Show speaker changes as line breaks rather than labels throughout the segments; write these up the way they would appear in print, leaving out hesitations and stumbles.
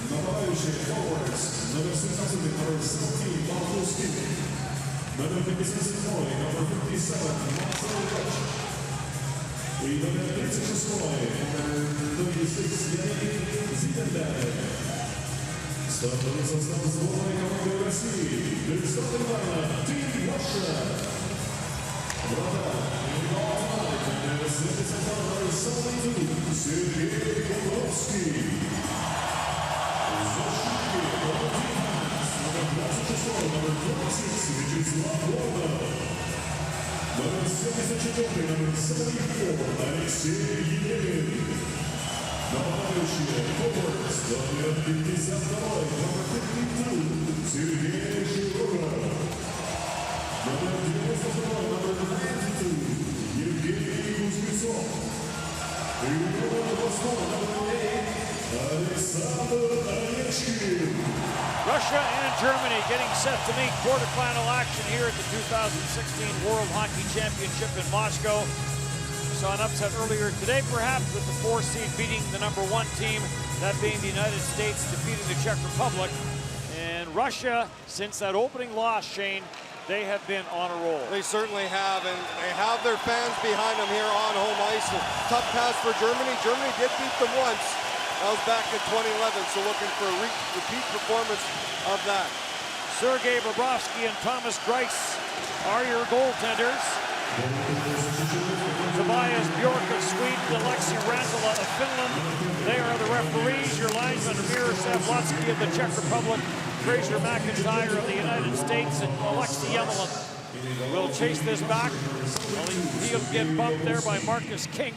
Нападающий форвард номер 17, номер 17, Малковский. Номер 57, номер 57, Марсель. И номер 36, номер 36, Зидандар. Стартовый состав сборной команды России. Переиграла, Team Russia. Вратарь, номер 72, Сергей Куровский. Защитник, номер 26, номер 20, Вячеслав Лорда. Номер 74, номер 74, Алексей Елевин. Нападающий, форвард, номер 52, номер 52, Сергей Широков. Номер 92, номер 92, Евгений Кузнецов. И номер 8, номер 8, Александр Олечкин.
Russia and Germany getting set to meet quarterfinal action here at the 2016 World Hockey Championship in Moscow. Saw an upset earlier today, perhaps, with the 4 seed beating the number 1 team, that being the United States, defeating the Czech Republic. And Russia, since that opening loss, Shane, they have been on a roll.
They certainly have, and they have their fans behind them here on home ice. A tough pass for Germany. Germany did beat them once. That was back in 2011, so looking for a repeat performance of that.
Sergei Bobrovsky and Thomas Greiss are your goaltenders. Tobias Bjork of Sweden, Alexi Rantanen of Finland. They are the referees. Your linesmen are Mir Savlotsky of the Czech Republic, Fraser McIntyre of the United States, and Alexei Yemelin will chase this back. He'll get bumped there by Marcus Kink.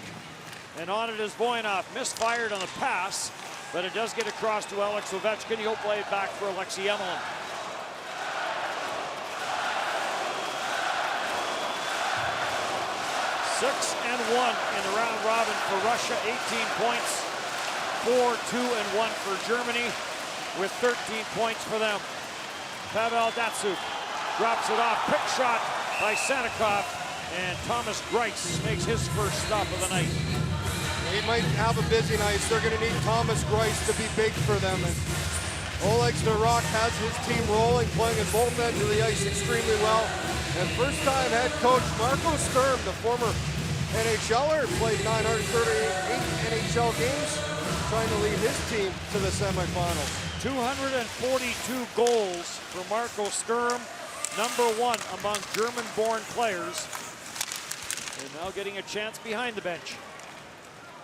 And on it is Voinov, misfired on the pass, but it does get across to Alex Ovechkin. He'll play it back for Alexei Yemelin. Six and 1 in the round robin for Russia, 18 points, 4-2-1 for Germany, with 13 points for them. Pavel Datsyuk drops it off, pick shot by Sannikov, and Thomas Greiss makes his first stop of the night.
He might have a busy night. They're going to need Thomas Greiss to be big for them. And Oleg Starok has his team rolling, playing at both ends of the ice extremely well. And first-time head coach Marco Sturm, the former NHLer, played 938 NHL games, trying to lead his team to the semifinals.
242 goals for Marco Sturm, #1 among German-born players. And now getting a chance behind the bench.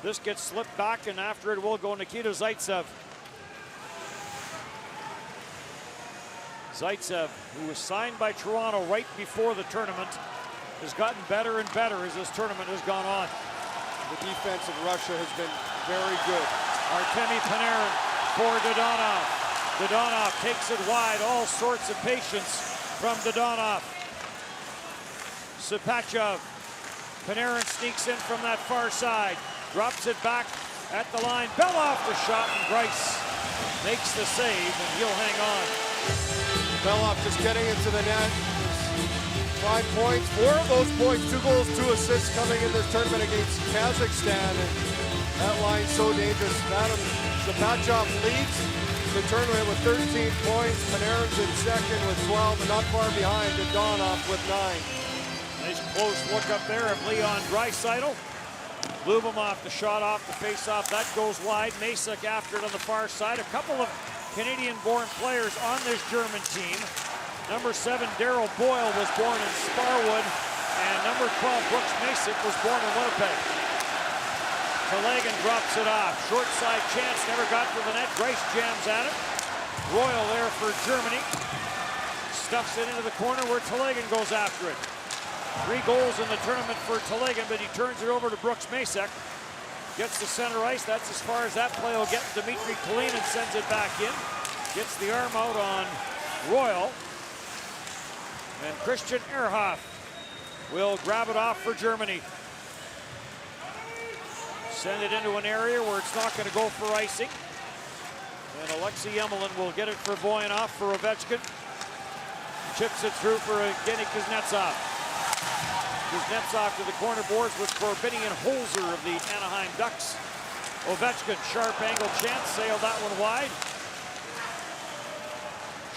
This gets slipped back, and after it will go Nikita Zaitsev. Zaitsev, who was signed by Toronto right before the tournament, has gotten better and better as this tournament has gone on.
The defense of Russia has been very good.
Artemi Panarin for Dodonov. Dodonov takes it wide, all sorts of patience from Dodonov. Sapachev. Panarin sneaks in from that far side, drops it back at the line. Bell off the shot, and Greiss makes the save, and he'll hang on.
Belov just getting into the net. 5 points, 4 of those points, 2 goals, 2 assists coming in this tournament against Kazakhstan. And that line's so dangerous. Adam Sapachev leads the tournament with 13 points. Panarin's in second with 12, and not far behind Dodonov with 9.
Nice close look up there of Leon Draisaitl. Lyubimov, the shot off the face-off. That goes wide. Masek after it on the far side. A couple of Canadian-born players on this German team. Number 7, Darryl Boyle, was born in Sparwood, and number 12, Brooks Masek, was born in Winnipeg. Telegan drops it off. Short side chance, never got to the net. Greiss jams at it. Royal there for Germany. Stuffs it into the corner where Telegan goes after it. 3 goals in the tournament for Telegan, but he turns it over to Brooks Masek. Gets to center ice. That's as far as that play will get. Dmitry Kalinin sends it back in. Gets the arm out on Royal. And Christian Ehrhoff will grab it off for Germany. Send it into an area where it's not going to go for icing. And Alexei Yemelin will get it for Voinov, for Ovechkin. Chips it through for Evgeny Kuznetsov. Kuznetsov to the corner boards with Corbinian Holzer of the Anaheim Ducks. Ovechkin, sharp angle chance, sailed that one wide.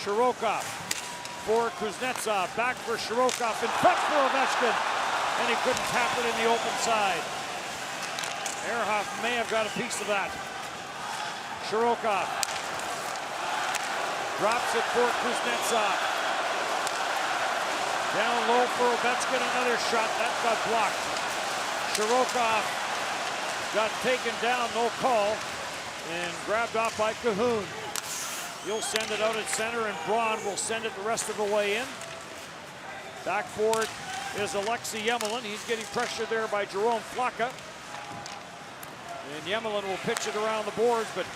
Shirokov for Kuznetsov, back for Shirokov, in front for Ovechkin, and he couldn't tap it in the open side. Archив may have got a piece of that. Shirokov drops it for Kuznetsov. Down low for Ovechkin, another shot, that got blocked. Shirokov got taken down, no call, and grabbed off by Cahoon. He'll send it out at center, and Braun will send it the rest of the way in. Back forward is Alexei Yemelin. He's getting pressured there by Jerome Flaka. And Yemelin will pitch it around the boards, but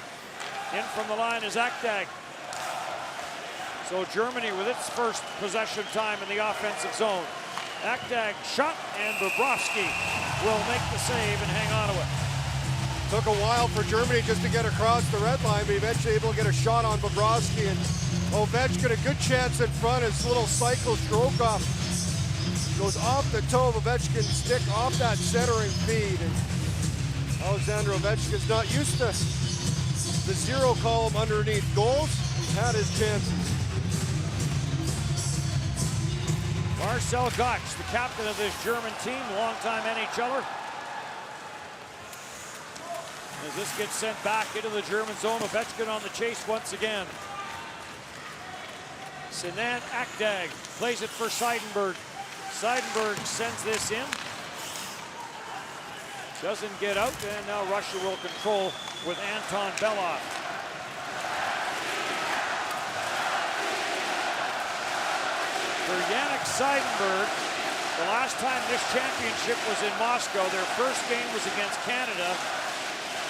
in from the line is Akdag. So Germany with its first possession time in the offensive zone. Akdag shot, and Bobrovsky will make the save and hang on to it.
Took a while for Germany just to get across the red line, but eventually able to get a shot on Bobrovsky, and Ovechkin a good chance in front. His little cycle Shirokov goes off the toe of Ovechkin's stick, off that centering feed, and Alexander Ovechkin's not used to the zero column underneath goals. He's had his chances.
Marcel Gottsch, the captain of this German team, longtime NHLer. As this gets sent back into the German zone, Ovechkin on the chase once again. Sinan Akdag plays it for Seidenberg. Seidenberg sends this in. Doesn't get out, and now Russia will control with Anton Belov. For Yannick Seidenberg, the last time this championship was in Moscow, their first game was against Canada,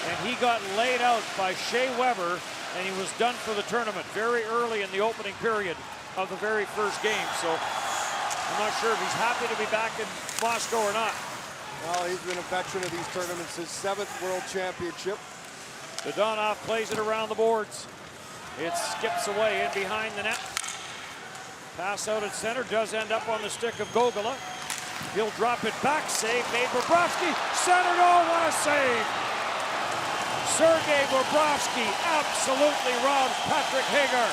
and he got laid out by Shea Weber, and he was done for the tournament very early in the opening period of the very first game. So I'm not sure if he's happy to be back in Moscow or not.
Well, he's been a veteran of these tournaments, his 7th World Championship.
Dodonov plays it around the boards. It skips away in behind the net. Pass out at center, does end up on the stick of Gogola. He'll drop it back, save made. Bobrovsky, centered, oh, what a save! Sergei Bobrovsky absolutely robs Patrick Hager.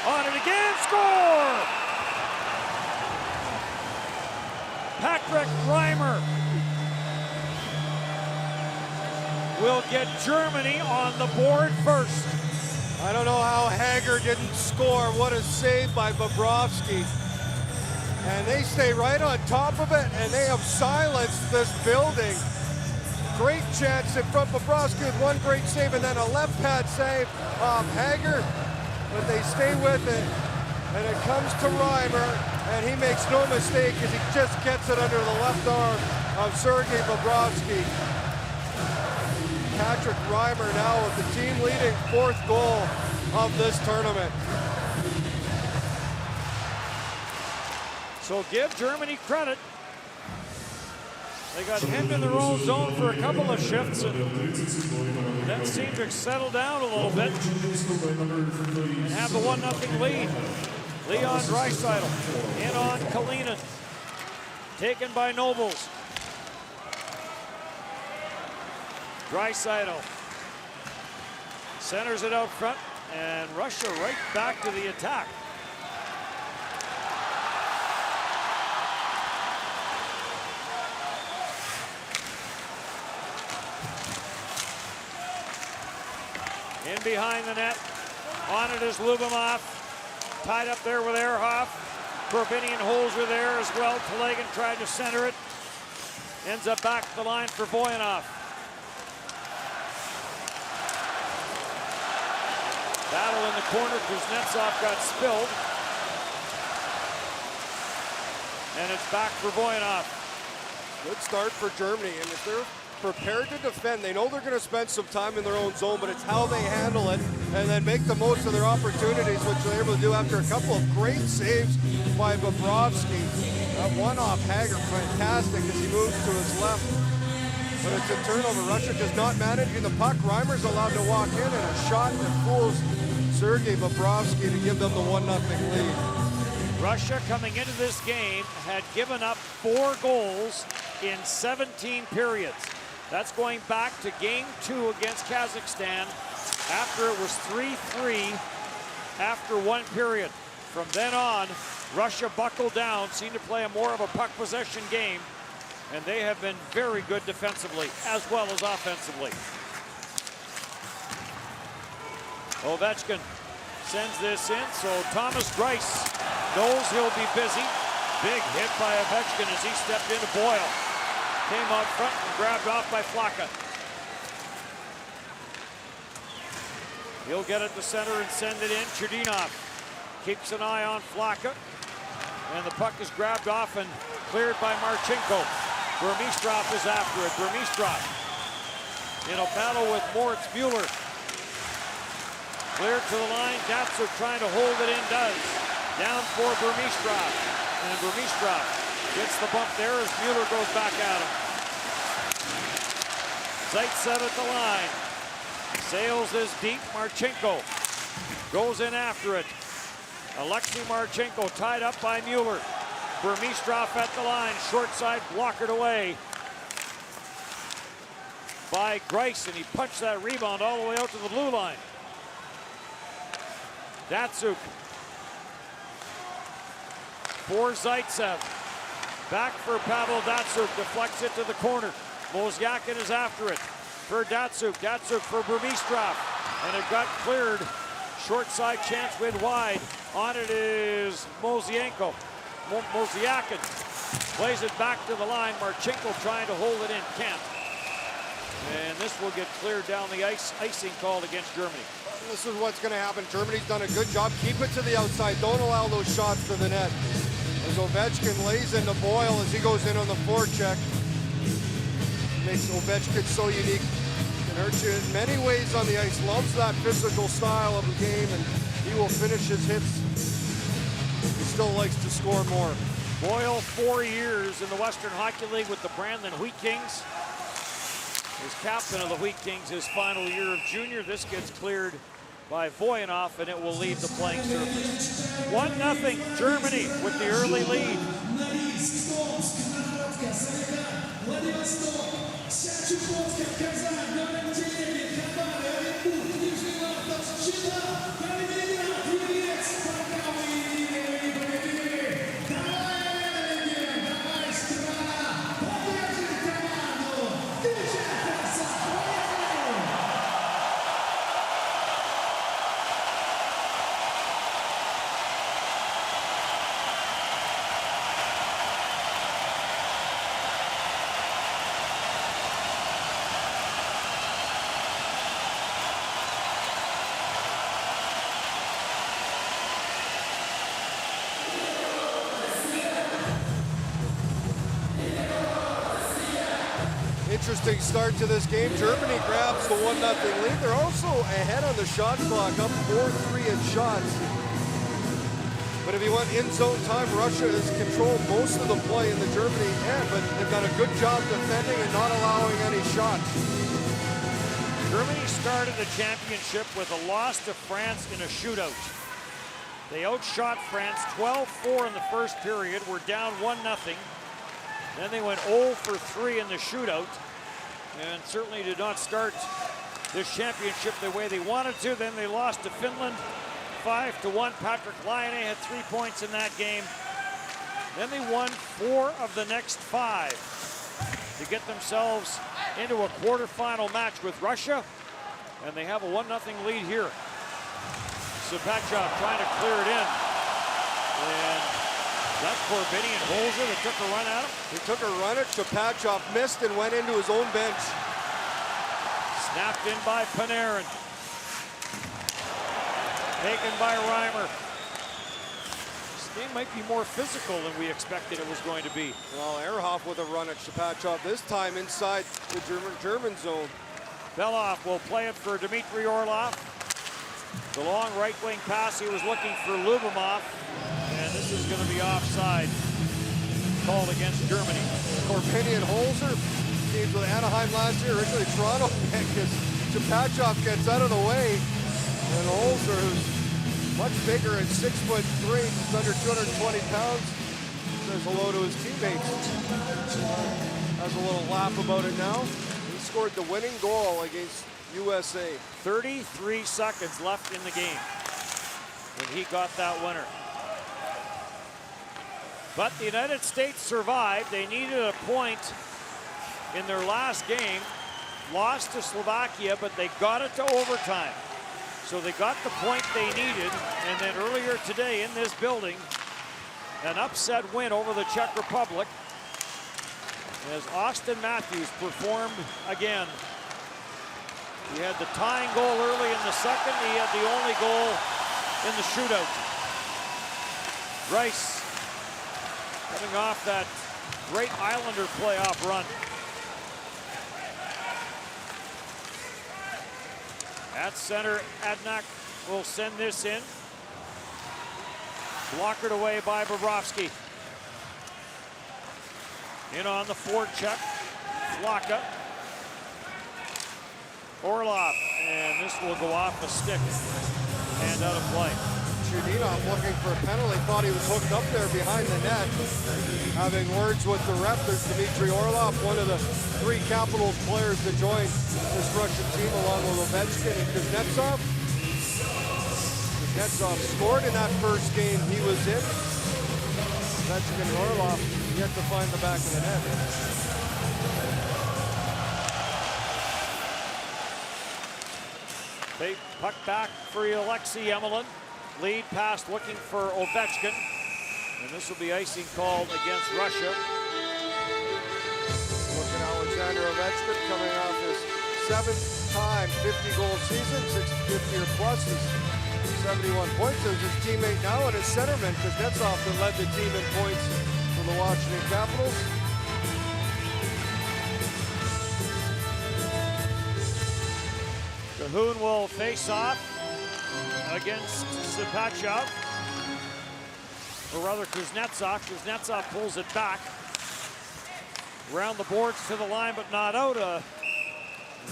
On it again, score! Patrick Reimer will get Germany on the board first.
I don't know how Hager didn't score. What a save by Bobrovsky. And they stay right on top of it, and they have silenced this building. Great chance in front. Bobrovsky with one great save, and then a left pad save of Hager. But they stay with it, and it comes to Reimer, and he makes no mistake as he just gets it under the left arm of Sergei Bobrovsky. Patrick Reimer now with the team-leading 4th goal of this tournament.
So give Germany credit. They got hemmed in their own zone for a couple of shifts, and then seemed to settle down a little bit and have the 1-0 lead. Leon Draisaitl in on Kalinin, taken by Nobles. Draisaitl centers it out front, and Russia right back to the attack. In behind the net, on it is Lubomov, tied up there with Archив. Corbinian Holzer there as well. Telegan tried to center it, ends up back to the line for Voyanov. Battle in the corner, Kuznetsov got spilled. And it's back for Voyanov.
Good start for Germany, and if they're prepared to defend, they know they're going to spend some time in their own zone, but it's how they handle it and then make the most of their opportunities, which they're able to do after a couple of great saves by Bobrovsky. That one off Hager, fantastic as he moves to his left. But it's a turnover. Russia just not managing the puck. Reimer's allowed to walk in, and a shot that fools Sergei Bobrovsky to give them the 1-0 lead.
Russia, coming into this game, had given up 4 goals in 17 periods. That's going back to game 2 against Kazakhstan after it was 3-3 after 1 period. From then on, Russia buckled down, seemed to play more of a puck possession game, and they have been very good defensively as well as offensively. Ovechkin sends this in, so Thomas Greiss knows he'll be busy. Big hit by Ovechkin as he stepped into Boyle. Came out front and grabbed off by Flaka. He'll get it to center and send it in. Chudinov keeps an eye on Flaka. And the puck is grabbed off and cleared by Marchenko. Burmistrov is after it. Burmistrov in a battle with Moritz Mueller. Cleared to the line. Datsuk trying to hold it in, does. Down for Burmistrov. And Burmistrov gets the bump there as Mueller goes back at him. Zaitsev at the line. Sails is deep. Marchenko goes in after it. Alexei Marchenko tied up by Mueller. Burmistrov at the line. Short side blockered away by Greiss, and he punched that rebound all the way out to the blue line. Datsuk for Zaitsev. Back for Pavel Datsuk. Deflects it to the corner. Mozyakin is after it for Datsuk. Datsuk for Burmistrov. And it got cleared. Short side chance went wide. On it is Mozyakin. Plays it back to the line. Marchenko trying to hold it in. Can't. And this will get cleared down the ice. Icing called against Germany.
This is what's going to happen. Germany's done a good job. Keep it to the outside. Don't allow those shots to the net. As Ovechkin lays into Boyle as he goes in on the forecheck. Makes Ovechkin so unique. Can hurt you in many ways on the ice. Loves that physical style of the game, and he will finish his hits. He still likes to score more.
Boyle, 4 years in the Western Hockey League with the Brandon Wheat Kings. As captain of the Wheat Kings, his final year of junior. This gets cleared by Voyanov, and it will leave the playing surface. 1-0 Germany with the early lead.
Interesting start to this game. Germany grabs the 1-0 lead. They're also ahead on the shot clock, up 4-3 in shots. But if you want in-zone time, Russia has controlled most of the play in the Germany end, but they've done a good job defending and not allowing any shots.
Germany started the championship with a loss to France in a shootout. They outshot France 12-4 in the first period. Were down 1-0. Then they went 0 for 3 in the shootout, and certainly did not start this championship the way they wanted to. Then they lost to Finland 5-1. Patrick Laine had 3 points in that game. Then they won 4 of the next 5 to get themselves into a quarterfinal match with Russia, and they have a 1-0 lead here. Sapachov trying to clear it in, and that's Corbinian Holzer that took a run at him.
He took a run at Sapachov, missed and went into his own bench.
Snapped in by Panarin. Taken by Reimer. This game might be more physical than we expected it was going to be.
Well, Ehrhoff with a run at Sapachov, this time inside the German zone.
Belov will play it for Dmitry Orlov. The long right wing pass, he was looking for Lubomov. And this is going to be offside, called against Germany.
Corbinian Holzer, teams with Anaheim last year, originally Toronto, because Sapachov gets out of the way. And Holzer, who's much bigger at 6'3", just under 220 pounds. Says hello to his teammates. Has a little laugh about it now. He scored the winning goal against USA.
33 seconds left in the game when he got that winner. But the United States survived. They needed a point in their last game. Lost to Slovakia, but they got it to overtime. So they got the point they needed. And then earlier today in this building, an upset win over the Czech Republic as Austin Matthews performed again. He had the tying goal early in the second. He had the only goal in the shootout. Rice coming off that great Islander playoff run. At center, Adnak will send this in. Blockered away by Bobrovsky. In on the forecheck, Flaka. Orlov, and this will go off the stick and out of play.
Chudinov looking for a penalty, thought he was hooked up there behind the net. Having words with the ref, there's Dmitry Orlov, one of the 3 Capitals players to join this Russian team along with Ovechkin and Kuznetsov. Kuznetsov scored in that first game he was in. Ovechkin and Orlov yet to find the back of the net.
They puck back for Alexei Emelin. Lead pass looking for Ovechkin. And this will be icing called against Russia.
Looking at Alexander Ovechkin coming off his 7th time 50-goal season, 650 or plus, is 71 points. There's his teammate now and his centerman, Kuznetsov, that led the team in points for the Washington Capitals.
Cahoon will face off against Sipachov. Or rather Kuznetsov. Kuznetsov pulls it back. Around the boards to the line, but not out. A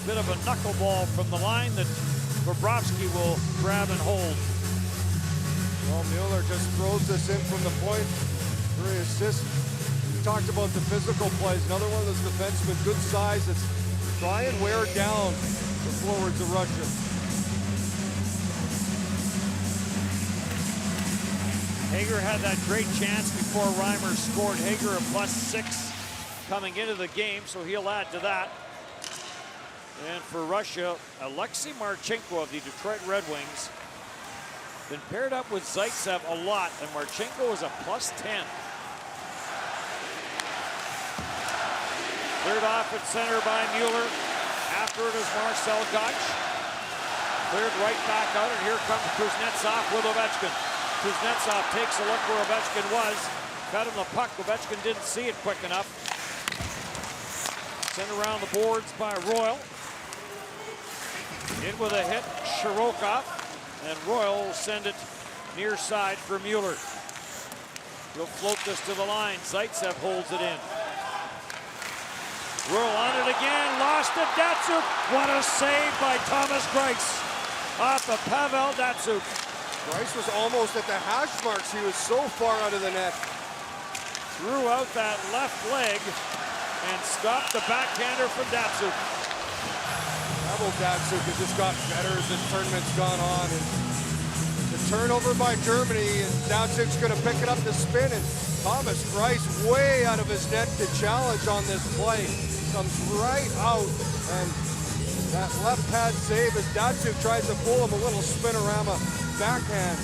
bit of a knuckleball from the line that Bobrovsky will grab and hold.
Well, Mueller just throws this in from the point. 3 assists. We talked about the physical plays. Another one of those defensemen, good size. It's try and wear down the forwards of Russia.
Hager had that great chance before Reimer scored. Hager a +6 coming into the game, so he'll add to that. And for Russia, Alexei Marchenko of the Detroit Red Wings been paired up with Zaitsev a lot, and Marchenko is a +10. Cleared off at center by Mueller. After it is Marcel Gotch. Cleared right back out, and here comes Kuznetsov with Ovechkin. Kuznetsov takes a look where Ovechkin was. Got him the puck. Ovechkin didn't see it quick enough. Sent around the boards by Royal. In with a hit, Shirokov. And Royal will send it near side for Mueller. He'll float this to the line. Zaitsev holds it in. Royal on it again. Lost it. Datsuk. What a save by Thomas Greiss. Off of Pavel Datsuk.
Greiss was almost at the hash marks. He was so far out of the net.
Threw out that left leg and stopped the backhander from Datsuk.
Pavel Datsuk has just gotten better as the tournament's gone on. And the turnover by Germany, and Datsuk's going to pick it up to spin, and Thomas Greiss way out of his net to challenge on this play. Comes right out, and that left pad save as Datsuk tries to pull him a little spinorama backhand.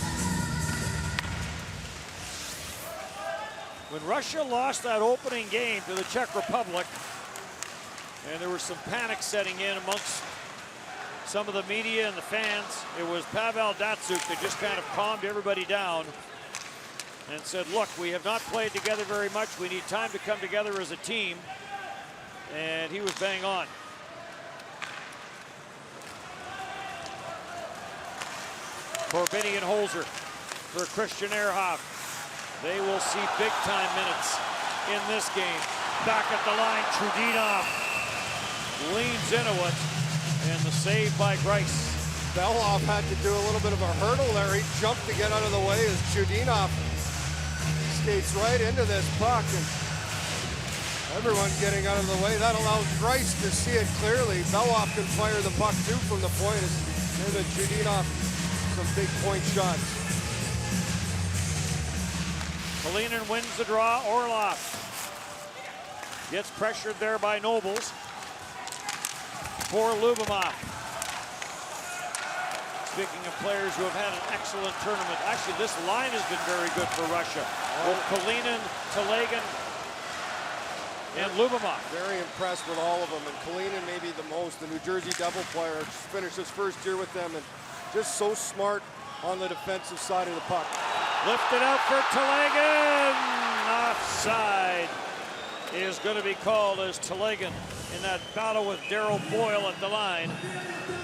When Russia lost that opening game to the Czech Republic, and there was some panic setting in amongst some of the media and the fans, it was Pavel Datsuk that just kind of calmed everybody down and said, look, we have not played together very much. We need time to come together as a team. And he was bang on. Corbini and Holzer for Christian Ehrhoff. They will see big-time minutes in this game. Back at the line, Chudinov leans into it, and the save by Greiss
Belov had to do a little bit of a hurdle there. He jumped to get out of the way as Chudinov skates right into this puck. And everyone getting out of the way. That allows Grice to see it clearly. Belov can fire the puck too from the point. And then Chudinov some big point shots.
Kalinin wins the draw. Orlov gets pressured there by Nobles. For Lubomov. Speaking of players who have had an excellent tournament, actually this line has been very good for Russia. With Kalinin, Telegin, and Lubomov.
Very impressed with all of them, and Kalinin maybe the most. The New Jersey Devil player finished his first year with them, and just so smart on the defensive side of the puck.
Lifted out for Telegin. Offside is going to be called as Telegin in that battle with Darryl Boyle at the line,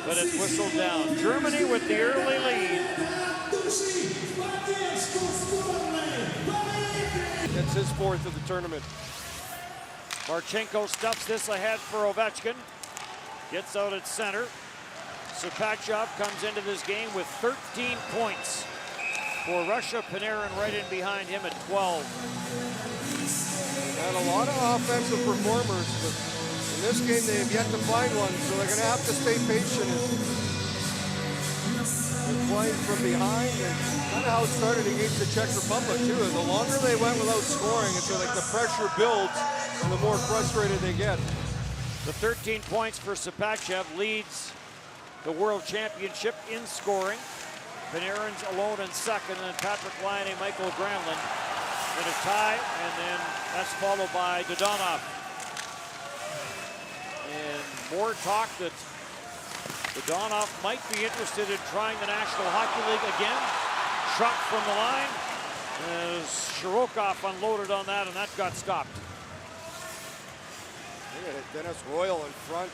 but it's whistled down. Germany with the early lead.
It's his fourth of the tournament.
Marchenko stuffs this ahead for Ovechkin. Gets out at center. Serpachov comes into this game with 13 points. For Russia, Panarin right in behind him at 12.
And a lot of offensive performers, but in this game they have yet to find one, so they're going to have to stay patient. They're playing from behind, and kind of how it started against the Czech Republic too. The longer they went without scoring, it's like the pressure builds, and the more frustrated they get.
The 13 points for Serpachov leads the World Championship in scoring. Panarin's alone in second, and then Patrick Laine, Michael Granlund in a tie, and then that's followed by Dodonov. And more talk that Dodonov might be interested in trying the National Hockey League again. Shot from the line as Shirokov unloaded on that, and that got stopped.
Dennis Royal in front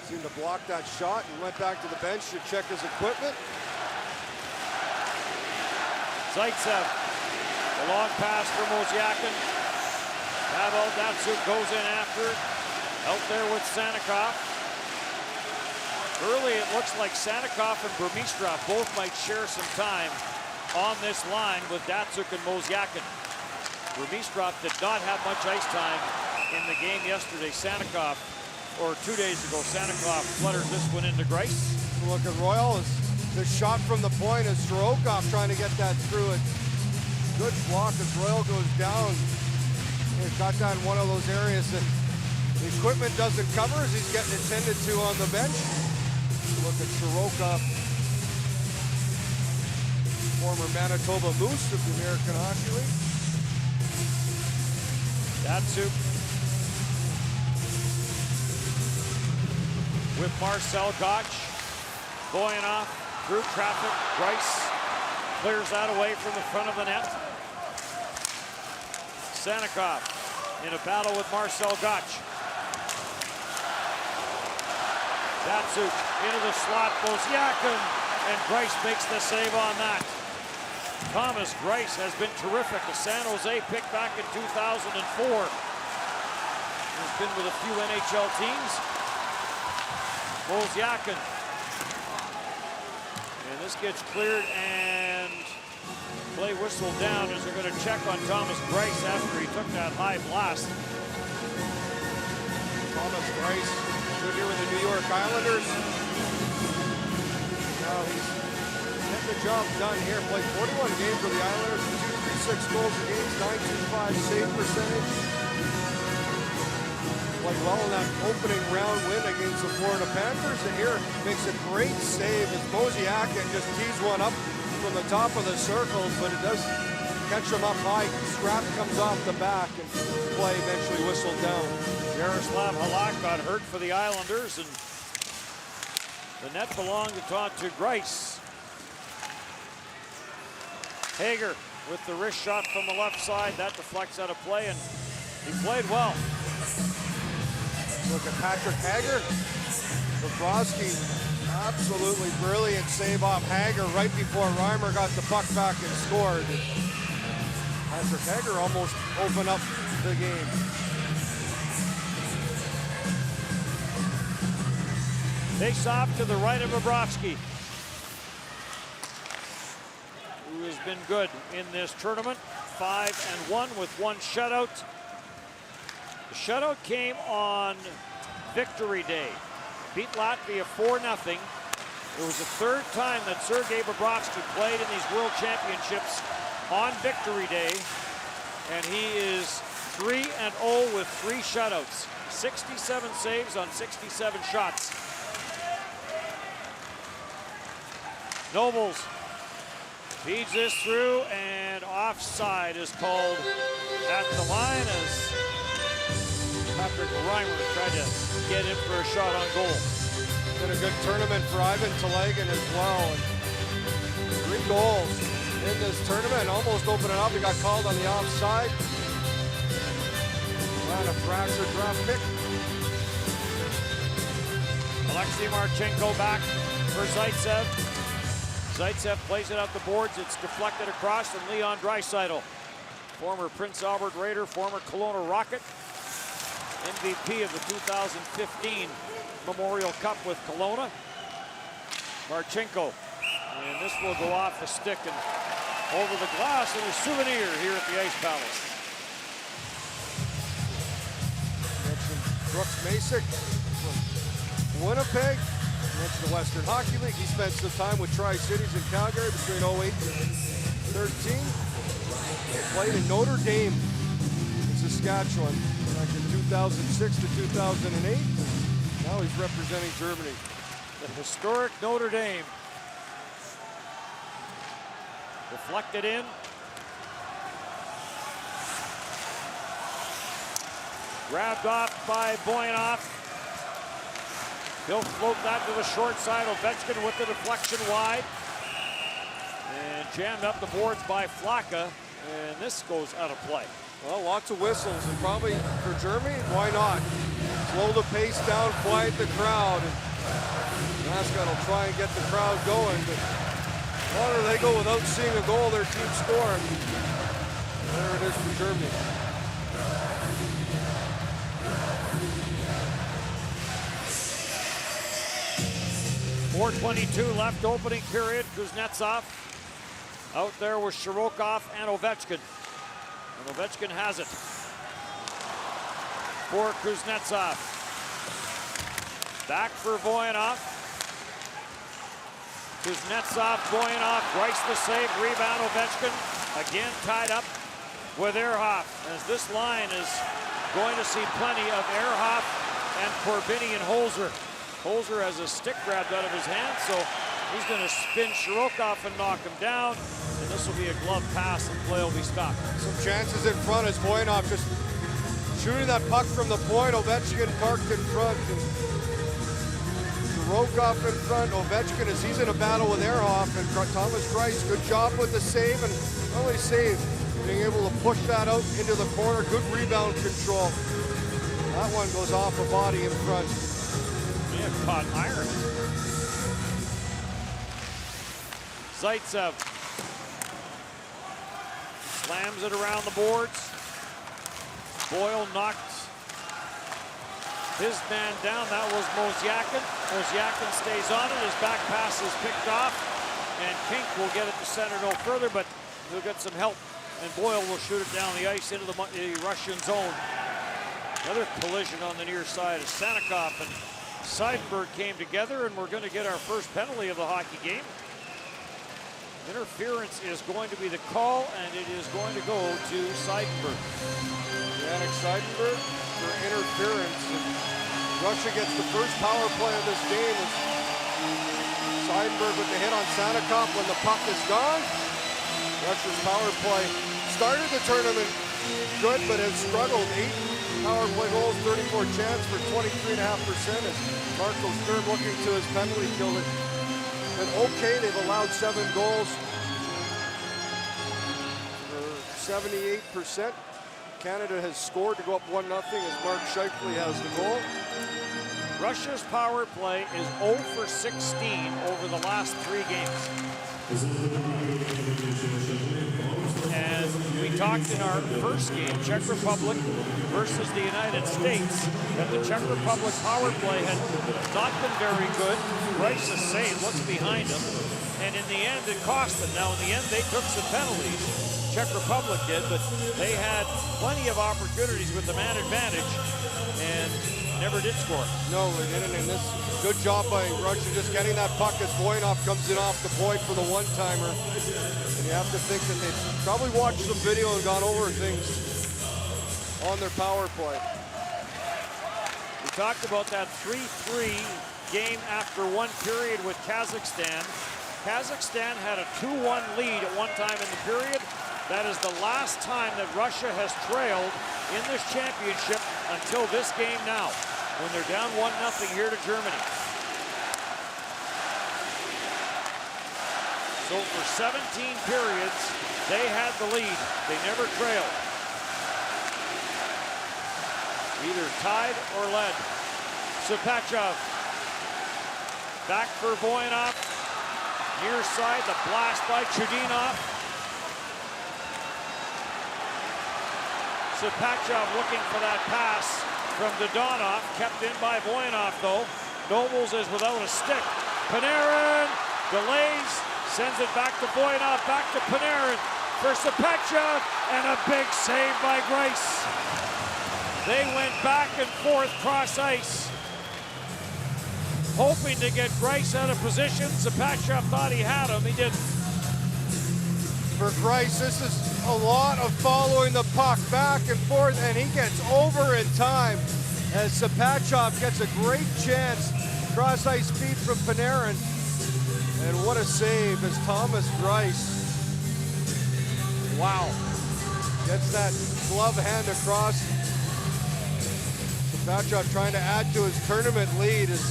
seemed to block that shot and went back to the bench to check his equipment.
Zaitsev, the long pass for Mozyakin. Pavel Datsyuk goes in after it. Out there with Sanikov. Early it looks like Sanikov and Burmistrov both might share some time on this line with Datsyuk and Mozyakin. Burmistrov did not have much ice time in the game yesterday. Sanikov, or 2 days ago, Sanikov flutters this one into Grice.
Look at Royal. The shot from the point is Shirokov trying to get that through it. Good block as Royal goes down. He's got that in one of those areas that the equipment doesn't cover as he's getting attended to on the bench. Look at Shirokov, former Manitoba Moose of the American Hockey League.
Datsyuk with Marcel Gotch going off through traffic. Grice clears that away from the front of the net. Sanikov in a battle with Marcel Gotch. Datsyuk into the slot, Mozyakin, and Grice makes the save on that. Thomas Grice has been terrific. A San Jose pick back in 2004. He's been with a few NHL teams. Mozyakin. And this gets cleared and play whistle down as they're going to check on Thomas Grice after he took that high blast.
Thomas Grice, good here with the New York Islanders. Now he's getting the job done here. Played 41 games for the Islanders, 236 goals a game, 925 save percentage. Played well in that opening round win against the Florida Panthers, and here makes a great save as Mozyakin just tees one up from the top of the circle, but it does catch him up high. Scrap comes off the back, and play eventually whistled down.
Yaroslav Halak got hurt for the Islanders, and the net belonged to Grice. Hager with the wrist shot from the left side. That deflects out of play, and he played well.
Look at Patrick Hager. Bobrovsky, absolutely brilliant save off Hager right before Reimer got the puck back and scored. Patrick Hager almost opened up the game.
Face off to the right of Bobrovsky, who has been good in this tournament. 5-1 with 1 shutout. The shutout came on Victory Day. Beat Latvia 4-0. It was the 3rd time that Sergei Bobrovsky played in these World Championships on Victory Day, and he is 3-0 with 3 shutouts. 67 saves on 67 shots. Nobles feeds this through, and offside is called at the line as Patrick Reimer tried to get in for a shot on goal.
Been a good tournament for Ivan Telegan as well. 3 goals in this tournament, almost opened it up. He got called on the offside. And a Thrasher draft pick.
Alexei Marchenko back for Zaitsev. Zaitsev plays it out the boards. It's deflected across from Leon Draisaitl. Former Prince Albert Raider, former Kelowna Rocket. MVP of the 2015 Memorial Cup with Kelowna. Marchenko. And this will go off the stick and over the glass, and a souvenir here at the Ice Palace.
Brooks Masick from Winnipeg. Mentioned the Western Hockey League. He spent some time with Tri-Cities in Calgary between 08 and 13. He played in Notre Dame in Saskatchewan back in 2006 to 2008. Now he's representing Germany.
The historic Notre Dame. Deflected in. Grabbed off by Boyanoff. He'll float that to the short side. Ovechkin with the deflection wide. And jammed up the boards by Flaka. And this goes out of play.
Well, lots of whistles, and probably for Germany, why not? Slow the pace down, quiet the crowd. And Mascot will try and get the crowd going, but the longer they go without seeing a goal, their team scoring. There it is for Germany.
.422 left, opening period. Kuznetsov out there with Shirokov and Ovechkin. And Ovechkin has it for Kuznetsov. Back for Voyanov. Kuznetsov, Voyanov, Bryce the save, rebound, Ovechkin. Again tied up with Ehrhoff, as this line is going to see plenty of Ehrhoff and Corbini and Holzer. Holzer has a stick grabbed out of his hand, so he's going to spin Shirokov and knock him down. And this will be a glove pass, and play will be stopped.
Some chances in front as Voyanov just shooting that puck from the point. Ovechkin parked in front. And Shirokov in front. Ovechkin, as he's in a battle with Ehrhoff, and Thomas Greiss, good job with the save, and not only save, being able to push that out into the corner. Good rebound control. That one goes off a body in front.
May have caught iron. Zaitsev slams it around the boards. Boyle knocked his man down. That was Mosyakin. Mosyakin stays on it. His back pass is picked off, and Kink will get it to center no further, but he'll get some help, and Boyle will shoot it down the ice into the Russian zone. Another collision on the near side as Sanikov and Seidenberg came together, and we're going to get our first penalty of the hockey game. Interference is going to be the call, and it is going to go to Seidenberg.
Yannick Seidenberg for interference. And Russia gets the first power play of this game. Seidenberg with the hit on Sanikov when the puck is gone. Russia's power play started the tournament good, but has struggled. 8 power play goals, 34 chance for 23.5%. As Marco Stern looking to his penalty kill. And okay, they've allowed 7 goals for 78%. Canada has scored to go up 1-0 as Mark Scheifele has the goal.
Russia's power play is 0 for 16 over the last 3 games. And we talked in our first game, Czech Republic versus the United States, that the Czech Republic power play had not been very good. Rice's save, what's behind him? And in the end, it cost them. Now, in the end, they took some penalties. Czech Republic did, but they had plenty of opportunities with the man advantage and never did score.
No, they didn't. And this good job by Russia just getting that puck as Voinov comes in off the point for the one-timer. And you have to think that they probably watched some video and gone over things on their power play.
We talked about that 3-3 game after one period with Kazakhstan. Kazakhstan had a 2-1 lead at one time in the period. That is the last time that Russia has trailed in this championship until this game now, when they're down 1-0 here to Germany. So for 17 periods, they had the lead. They never trailed. Either tied or led. Sepachov. Back for Voinov. Near side, the blast by Chudinov. Sepachov looking for that pass from Dodonov. Kept in by Voinov, though. Nobles is without a stick. Panarin delays, sends it back to Voinov, back to Panarin for Sepachov, and a big save by Grace. They went back and forth cross ice, hoping to get Grace out of position. Sepachov thought he had him, he didn't.
For Grace, this is a lot of following the puck back and forth, and he gets over in time as Sepachov gets a great chance. Cross ice feed from Panarin, and what a save as Thomas Greiss, wow, gets that glove hand across. Sepachov trying to add to his tournament lead as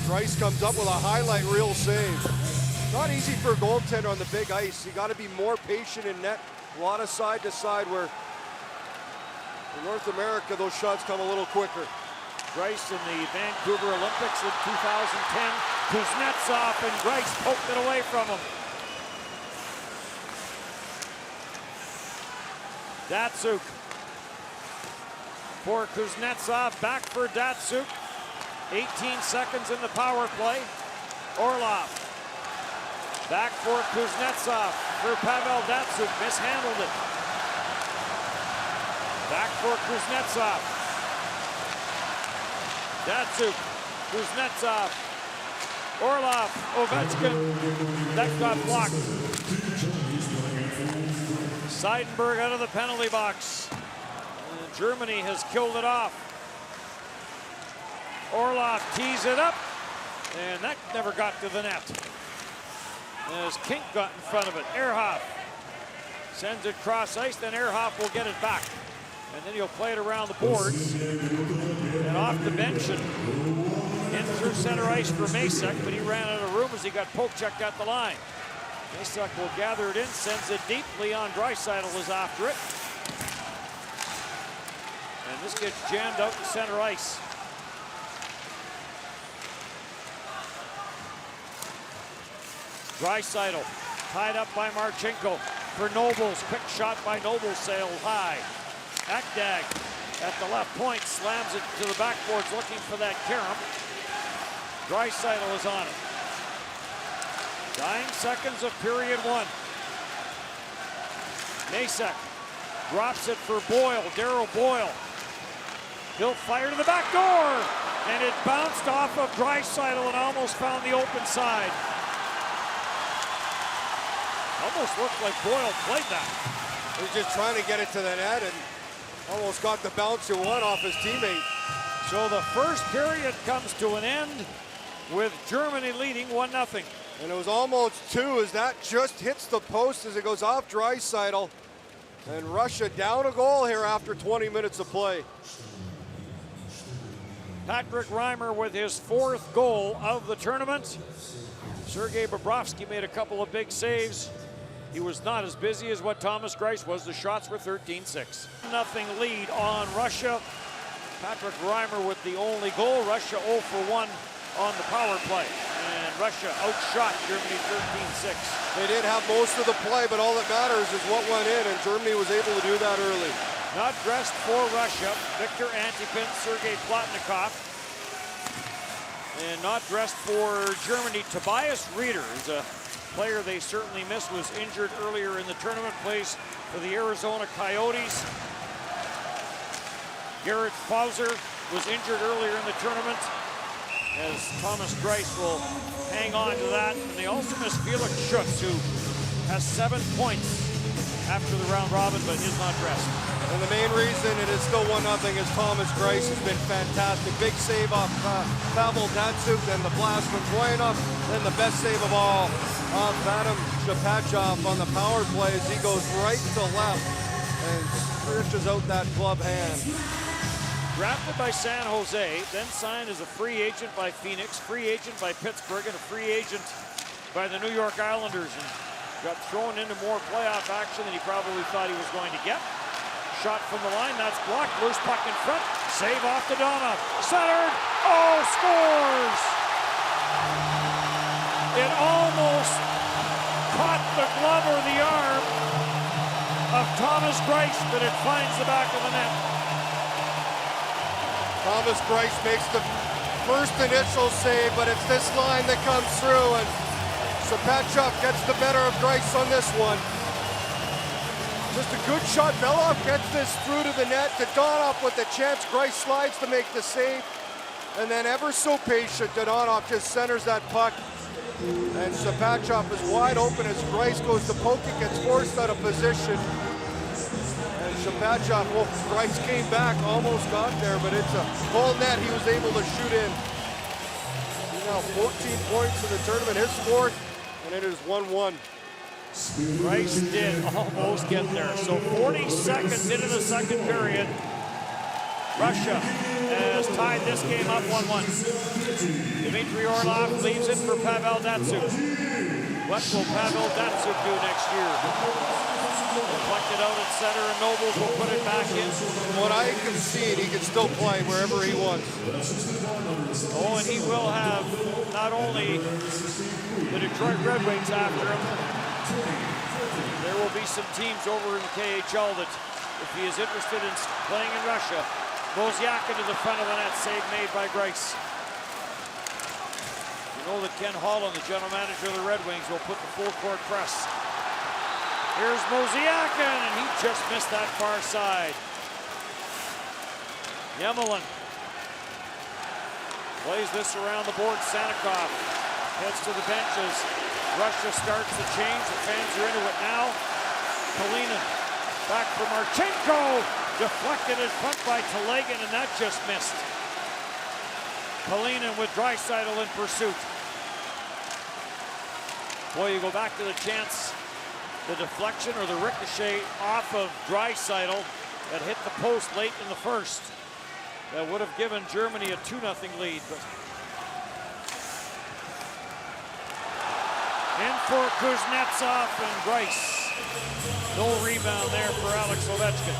Greiss comes up with a highlight reel save. Not easy for a goaltender on the big ice. You got to be more patient in net. A lot of side to side, where in North America those shots come a little quicker.
Greiss in the Vancouver Olympics in 2010. Kuznetsov, and Greiss poked it away from him. Datsuk for Kuznetsov, back for Datsuk. 18 seconds in the power play. Orlov. Back for Kuznetsov for Pavel Datsuk, mishandled it. Back for Kuznetsov. Datsuk, Kuznetsov, Orlov, Ovechkin. That got blocked. Seidenberg out of the penalty box. And Germany has killed it off. Orlov tees it up, and that never got to the net. As Kink got in front of it, Erhoff sends it cross ice, then Erhoff will get it back. And then he'll play it around the boards and off the bench and in through center ice for Masek, but he ran out of room as he got poke checked at the line. Masek will gather it in, sends it deep. Leon Draisaitl is after it. And this gets jammed out to center ice. Draisaitl tied up by Marchenko for Nobles. Quick shot by Nobles, sailed high. Akdag at the left point slams it to the backboards looking for that carom. Draisaitl is on it. Dying seconds of period one. Masek drops it for Boyle, Darryl Boyle. He'll fire to the back door, and it bounced off of Draisaitl and almost found the open side. Almost looked like Boyle played that.
He was just trying to get it to the net and almost got the bounce and one off his teammate.
So the first period comes to an end with Germany leading 1-0.
And it was almost two as that just hits the post as it goes off Draisaitl. And Russia down a goal here after 20 minutes of play.
Patrick Reimer with his fourth goal of the tournament. Sergei Bobrovsky made a couple of big saves. He was not as busy as what Thomas Greiss was. The shots were 13-6. Nothing lead on Russia. Patrick Reimer with the only goal. Russia 0 for 1 on the power play. and Russia outshot Germany 13-6.
They did have most of the play, but all that matters is what went in, and Germany was able to do that early.
Not dressed for Russia, Victor Antipin, Sergei Plotnikov. And not dressed for Germany, Tobias Rieder is a player they certainly missed, was injured earlier in the tournament, plays for the Arizona Coyotes. Garrett Fauser was injured earlier in the tournament, as Thomas Greiss will hang on to that. And they also miss Felix Schutz, who has 7 points after the round robin, but is not dressed.
And the main reason it is still 1-0 is Thomas Greiss has been fantastic. Big save off Pavel Datsyuk, then the blast from Voinov, then the best save of all off Vadim Shapachov on the power play as he goes right to left and stretches out that glove hand.
Drafted by San Jose, then signed as a free agent by Phoenix, free agent by Pittsburgh, and a free agent by the New York Islanders, and got thrown into more playoff action than he probably thought he was going to get. Shot from the line, that's blocked, loose puck in front, save off the Donov, centered, oh, scores! It almost caught the glove or the arm of Thomas Greiss, but it finds the back of the net.
Thomas Greiss makes the first initial save, but it's this line that comes through, and Shapachov gets the better of Greiss on this one. Just a good shot. Belov gets this through to the net to Donov with a chance. Greiss slides to make the save, and then ever so patient, Donov just centers that puck, and Shapachov is wide open as Greiss goes to poke it, gets forced out of position. And Shapachov, well, Greiss came back, almost got there, but it's a full net he was able to shoot in. He's now 14 points in the tournament, his fourth, and it is 1-1.
Greiss did almost get there. So 40 seconds into the second period, Russia has tied this game up 1-1. Dmitry Orlov leaves it for Pavel Datsyuk. What will Pavel Datsyuk do next year? Deflected out at center, and Nobles will put it back in.
From what I can see, he can still play wherever he wants.
Oh, and he will have not only the Detroit Red Wings after him, there will be some teams over in the KHL that, if he is interested in playing in Russia, Bozyak into the front of the net, save made by Greiss. You know that Ken Holland, the general manager of the Red Wings, will put the full court press. Here's Mosiakin, and he just missed that far side. Yemelin plays this around the board. Sanikov heads to the benches. Russia starts the change. The fans are into it now. Kalinin back for Marchenko. Deflected in front by Telegan, and that just missed. Kalinin with Draisaitl in pursuit. Boy, you go back to the chance, the deflection or the ricochet off of Draisaitl that hit the post late in the first. That would have given Germany a 2-0 lead. But in for Kuznetsov and Greiss. No rebound there for Alex Ovechkin.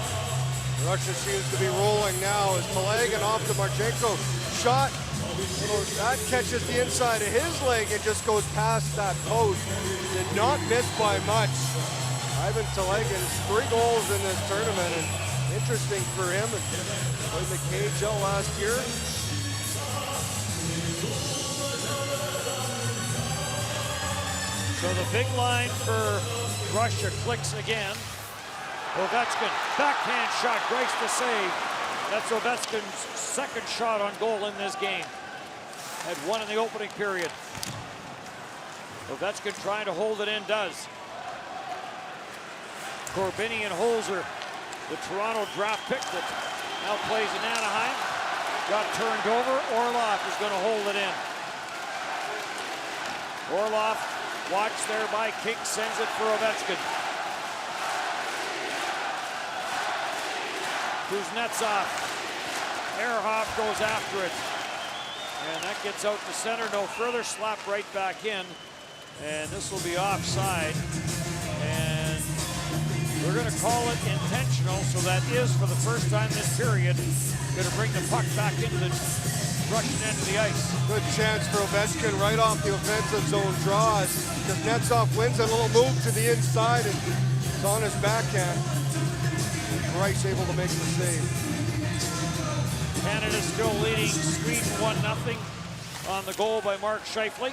Russia seems to be rolling now as Telegan off to Marchenko. Shot, that catches the inside of his leg and just goes past that post. Did not miss by much. Ivan Telegan's 3 goals in this tournament, and interesting for him. Played the KHL last year.
So the big line for Russia clicks again. Ovechkin, backhand shot, Greiss to save. That's Ovechkin's second shot on goal in this game. Had 1 in the opening period. Ovechkin trying to hold it in, does. Korbinian Holzer, the Toronto draft pick that now plays in Anaheim, got turned over. Orlov is going to hold it in. Orlov, watched there by King, sends it for Ovechkin. Kuznetsov, Ehrhoff goes after it. And that gets out to center, no further, slap right back in. And this will be offside. And we're going to call it intentional, so that is, for the first time this period, going to bring the puck back into the rushing into the ice.
Good chance for Ovechkin right off the offensive zone draws. Kuznetsov wins a little move to the inside and it's on his backhand. Rice able to make the save.
Canada still leading Sweden 1-0 on the goal by Mark Scheifele.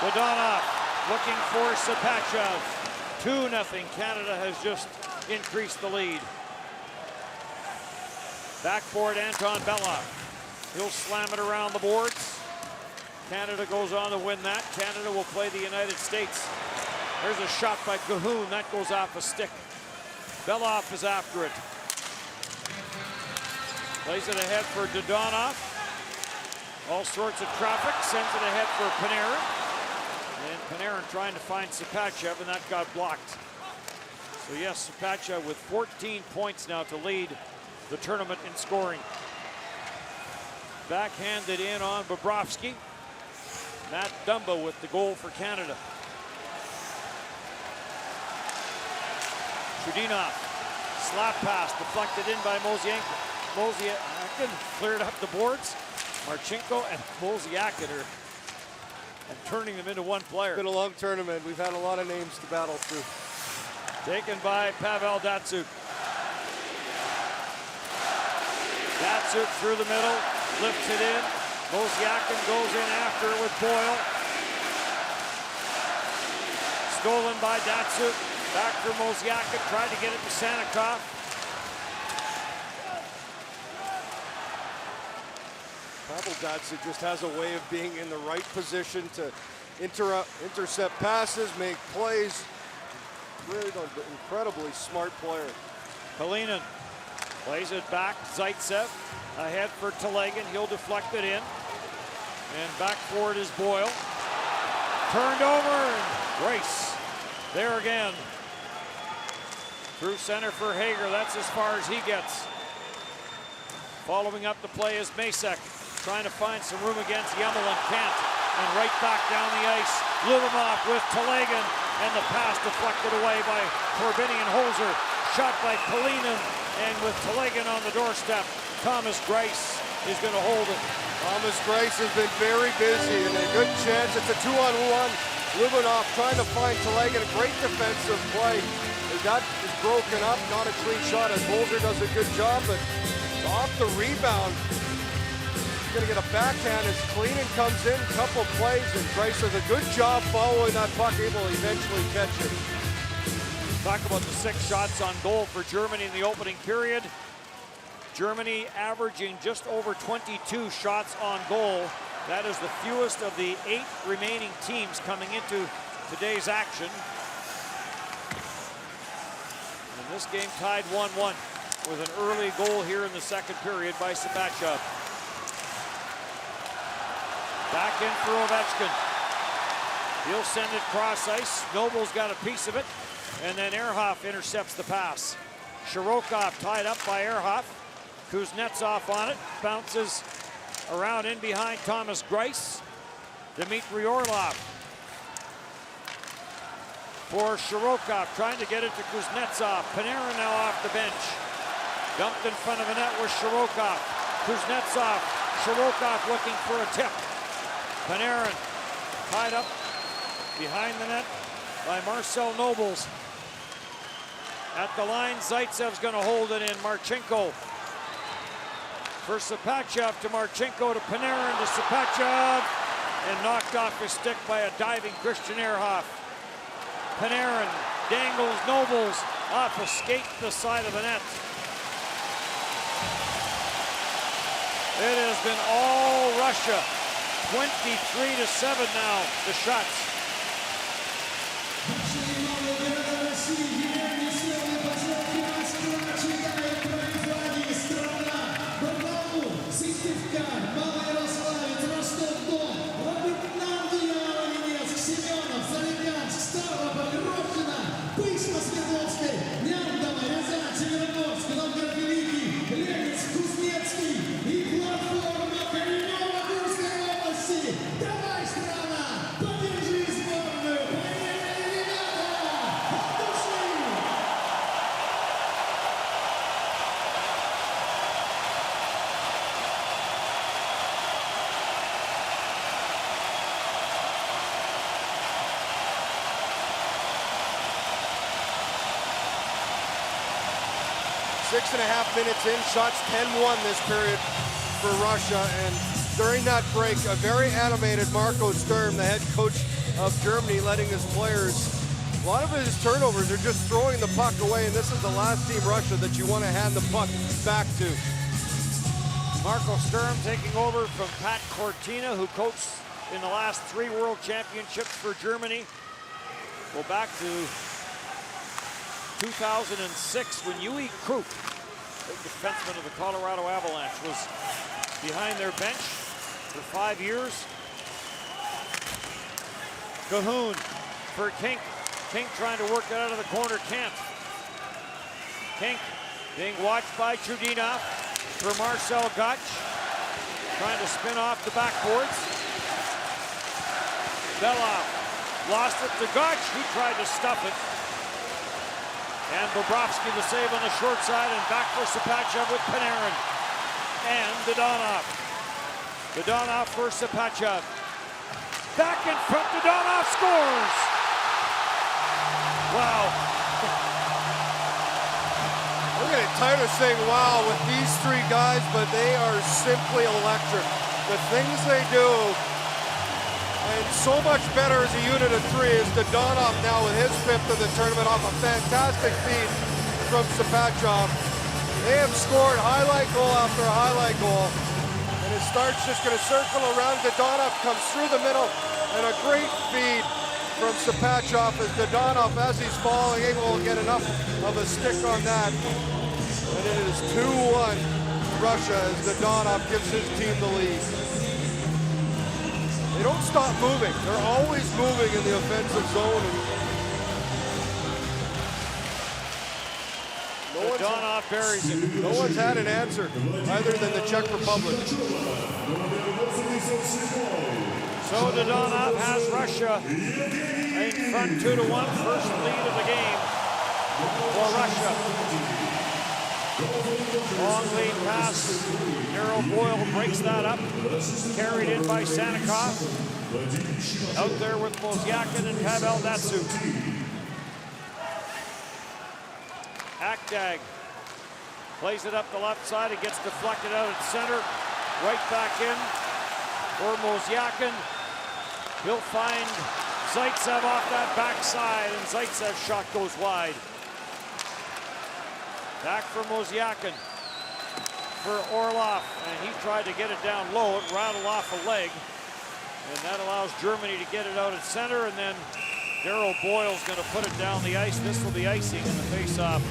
Dodonov looking for Sapachev. 2-0. Canada has just increased the lead. Backboard Anton Belov. He'll slam it around the boards. Canada goes on to win that. Canada will play the United States. There's a shot by Cahoon. That goes off a stick. Belov is after it. Plays it ahead for Dodonov. All sorts of traffic. Sends it ahead for Panarin. And Panarin trying to find Sapachev, and that got blocked. So yes, Sapachev with 14 points now to lead the tournament in scoring. Backhanded in on Bobrovsky. Matt Dumba with the goal for Canada. Chudinov, slap pass deflected in by Mosiakin, cleared up the boards. Marchenko and Mosiakin are turning them into one player.
It's been a long tournament. We've had a lot of names to battle through.
Taken by Pavel Datsyuk. Datsyuk through the middle, lifts it in. Mosiakin goes in after it with Boyle. Stolen by Datsyuk. Back for Mosiakin, tried to get it to Sanikoff.
Pavel Datsyuk just has a way of being in the right position to intercept passes, make plays. Really an incredibly smart player.
Kalinin plays it back. Zaitsev ahead for Telegan. He'll deflect it in. And back forward is Boyle. Turned over and Grace there again. Through center for Hager. That's as far as he gets. Following up the play is Masek. Trying to find some room against Yemel and can't. And right back down the ice, Lubomov with Telegan. And the pass deflected away by Corbinian Holzer. Shot by Kalinin. And with Telegan on the doorstep, Thomas Greiss is going to hold it.
Thomas Greiss has been very busy and a good chance. It's a 2-on-1. Lubomov trying to find Telegan. A great defensive play. That is broken up. Not a clean shot as Holzer does a good job, but off the rebound. Going to get a backhand as Kalinin comes in, couple plays, and Greiss does a good job following that puck, able to eventually catch it.
Talk about the 6 shots on goal for Germany in the opening period. Germany averaging just over 22 shots on goal. That is the fewest of the 8 remaining teams coming into today's action. And this game tied 1-1 with an early goal here in the second period by Sabachev. Back in for Ovechkin. He'll send it cross ice. Noble's got a piece of it. And then Erhoff intercepts the pass. Shirokov tied up by Erhoff. Kuznetsov on it. Bounces around in behind Thomas Greiss. Dmitry Orlov. For Shirokov, trying to get it to Kuznetsov. Panarin now off the bench. Dumped in front of the net with Shirokov. Kuznetsov. Shirokov looking for a tip. Panarin tied up behind the net by Marcel Nobles. At the line, Zaitsev's going to hold it in. Marchenko for Sapachev to Marchenko to Panarin to Sapachev, and knocked off his stick by a diving Christian Erhoff. Panarin dangles Nobles off a skate to the side of the net. It has been all Russia. 23-7 now, the shots.
Давай, страна, подержись!
6.5 minutes in, shots 10-1 this period for Russia. And during that break, a very animated Marco Sturm, the head coach of Germany, letting his players, a lot of his turnovers are just throwing the puck away, and this is the last team Russia that you want to hand the puck back to.
Marco Sturm taking over from Pat Cortina, who coached in the last 3 World Championships for Germany. Go back to 2006 when Uwe Krupp, big defenseman of the Colorado Avalanche, was behind their bench for 5 years. Cahoon for Kink. Kink trying to work it out of the corner, can't. Kink being watched by Chudinov for Marcel Gotch, trying to spin off the backboards. Belov lost it to Gotch. He tried to stuff it. And Bobrovsky the save on the short side, and back for Sapachev with Panarin. And Dodonov. Dodonov for Sapachev. Back in front, Dodonov scores! Wow.
I'm getting tired of saying wow with these 3 guys, but they are simply electric. The things they do, and so much better as a unit of 3 is Dodonov now with his 5th of the tournament off a fantastic feed from Sapachev. They have scored highlight goal after highlight goal, and it starts just going to circle around. Dodonov comes through the middle, and a great feed from Sapachev as Dodonov, as he's falling, able to get enough of a stick on that. And it is 2-1 Russia as Dodonov gives his team the lead. They don't stop moving. They're always moving in the offensive zone.
Dodonov buries it.
No one's had an answer other than the Czech Republic.
So Dodonov has Russia in front 2-1, first lead of the game for Russia. Long lead pass, Darryl Boyle breaks that up, carried in by Sanikov. Out there with Mozyakin and Pavel Datsyuk. Akdag plays it up the left side, it gets deflected out at center, right back in for Mozyakin. He'll find Zaitsev off that backside, and Zaitsev's shot goes wide. Back for Mozyakin for Orlov, and he tried to get it down low. It rattled off a leg, and that allows Germany to get it out at center, and then Darryl Boyle's going to put it down the ice. This will be icing in the face-off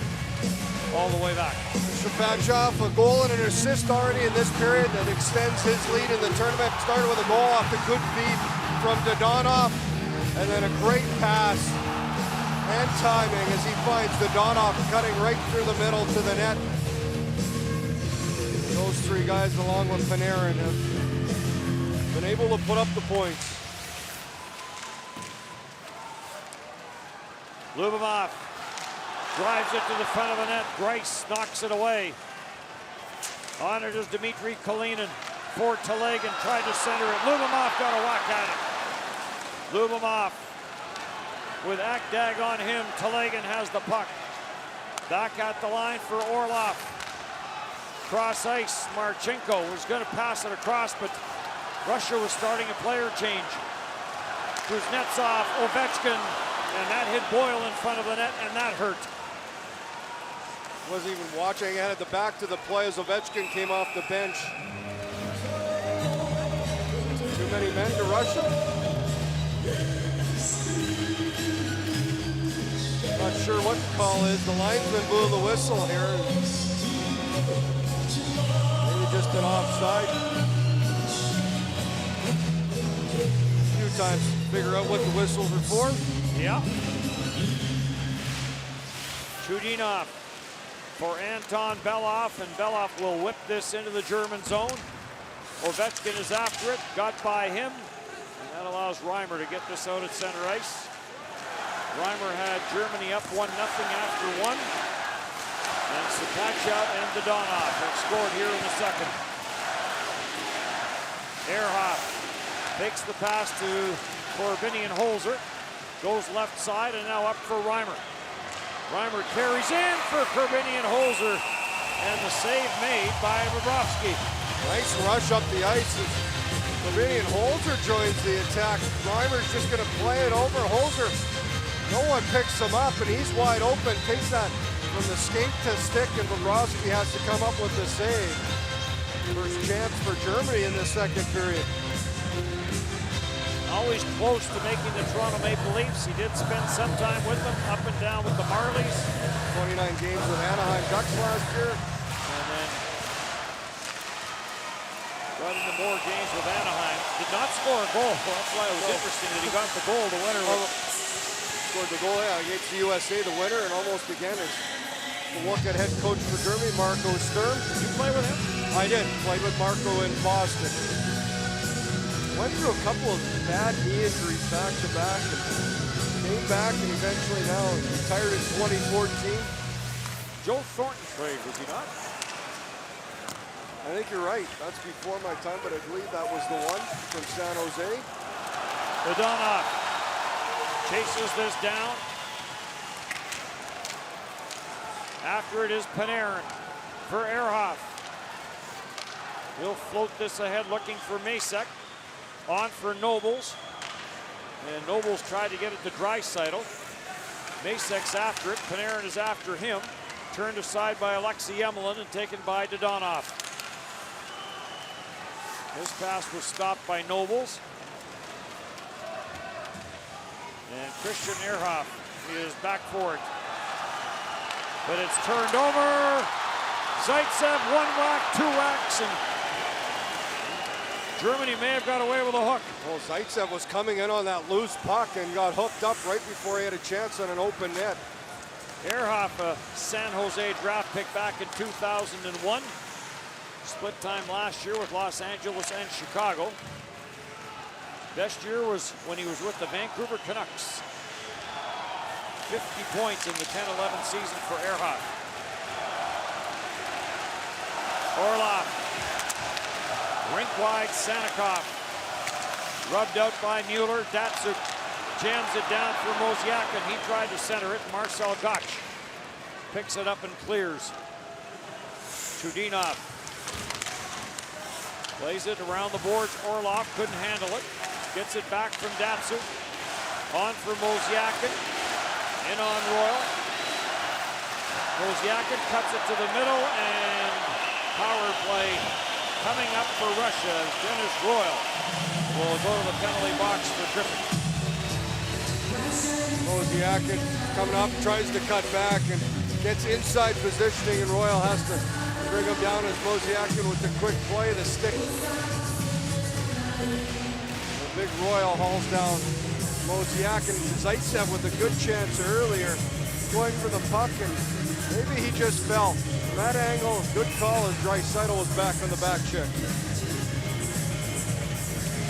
all the way back.
Sapachev, a goal and an assist already in this period that extends his lead in the tournament. Started with a goal off the good feed from Dodonov, and then a great pass and timing as he finds Dodonov cutting right through the middle to the net. Those 3 guys, along with Panarin, have been able to put up the points.
Lubomov drives it to the front of the net. Grice knocks it away. On it is Dmitry Kalinin for Telegan, tried to center it. Lubomov got a whack at it. Lubomov with Akdag on him. Telegan has the puck. Back at the line for Orlov. Cross ice, Marchenko was going to pass it across, but Russia was starting a player change. Kuznetsov, Ovechkin, and that hit Boyle in front of the net, and that hurt.
Wasn't even watching, added the back to the play as Ovechkin came off the bench. Too many men to Russia? Not sure what the call is. The linesman blew the whistle here. Maybe just an offside. A few times to figure out what the whistles are for.
Yeah. Chudinov for Anton Belov, and Belov will whip this into the German zone. Ovechkin is after it, got by him, and that allows Reimer to get this out at center ice. Reimer had Germany up 1-0 after 1. And Sapachev and Dodonov have scored here in the second. Ehrhoff takes the pass to Korbinian-Holzer. Goes left side and now up for Reimer. Reimer carries in for Korbinian-Holzer. And the save made by Bobrovsky.
Nice rush up the ice. Slovenian Holzer joins the attack. Reimer's just going to play it over. Holzer, no one picks him up, and he's wide open. Takes that from the skate to stick, and Bobrovsky has to come up with the save. First chance for Germany in the second period.
Always close to making the Toronto Maple Leafs. He did spend some time with them, up and down with the Marlies.
29 games with Anaheim Ducks last year.
And then got into more games with Anaheim. Did not score a goal. Well, that's why it was interesting that he got the goal, the winner.
Scored the goal, yeah, against the USA, the winner, and almost again is the look at head coach for Germany, Marco Sturm.
Did you play with him?
I did. Played with Marco in Boston. Went through a couple of bad knee injuries back to back, and came back, and eventually now retired in 2014.
Joe Thornton trade, was he not?
I think you're right. That's before my time, but I believe that was the one from San Jose.
Dadonov chases this down. After it is Panarin for Erhoff. He'll float this ahead looking for Masek. On for Nobles. And Nobles tried to get it to Draisaitl. Masek's after it. Panarin is after him. Turned aside by Alexei Emelin and taken by Dadonov. This pass was stopped by Nobles. And Christian Ehrhoff is back for it. But it's turned over. Zaitsev, one whack, two whacks, and Germany may have got away with a hook.
Well, Zaitsev was coming in on that loose puck and got hooked up right before he had a chance on an open net.
Ehrhoff, a San Jose draft pick back in 2001. Split time last year with Los Angeles and Chicago. Best year was when he was with the Vancouver Canucks. 50 points in the 10-11 season for Ehrhoff. Orlov. Rink wide, Sanikov. Rubbed out by Mueller. Datsuk jams it down for Mosiakin. He tried to center it. Marcel Gotch picks it up and clears. Chudinov plays it around the boards. Orlov couldn't handle it. Gets it back from Datsuk. On for Mosiakin. In on Royal. Mosiakin cuts it to the middle, and power play coming up for Russia as Dennis Royal will go to the penalty box for tripping.
Mosiakin coming up, tries to cut back and gets inside positioning, and Royal has to bring him down as Mosiakin with the quick play, the stick. The big Royal hauls down Mosiakin. Zaitsev with a good chance earlier, going for the puck, and maybe he just fell. From that angle, good call as Draisaitl was back on the back check.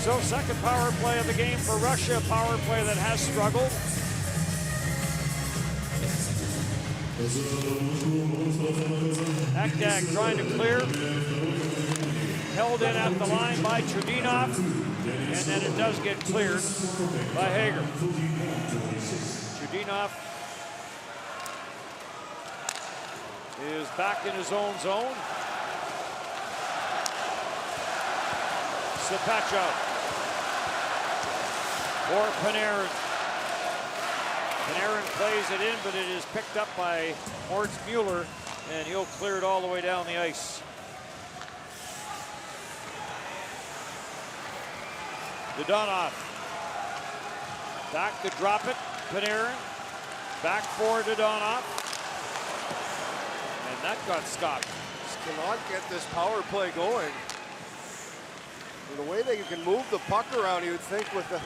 So second power play of the game for Russia, power play that has struggled. Akdag trying to clear. Held in at the line by Chudinov, and then it does get cleared by Hager. Chudinov is back in his own zone. Sepachov for Panarin. Panarin plays it in, but it is picked up by Moritz Mueller, and he'll clear it all the way down the ice. Dadonov. Back to drop it. Panarin. Back for Dadonov. And that got stopped.
Just cannot get this power play going. And the way they can move the puck around, you would think with an